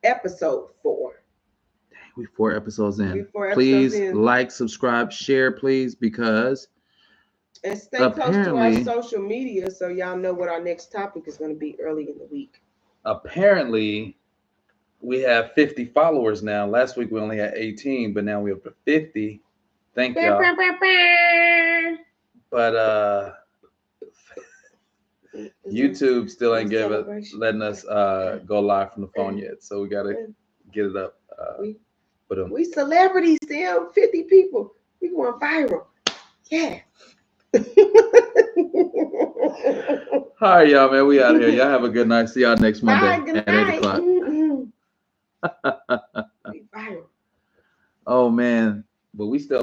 episode 4. We 4 episodes in. Please like, subscribe, share, please, because and stay close to our social media so y'all know what our next topic is going to be early in the week. Apparently, we have 50 followers now. Last week we only had 18, but now we're up to 50. Thank y'all. But YouTube still ain't letting us go live from the phone yet, so we gotta get it up. We celebrities still, 50 people. We going viral. Yeah. All right, y'all, man. We out here. Y'all have a good night. See y'all next Monday good at 8 o'clock. Oh man, but we still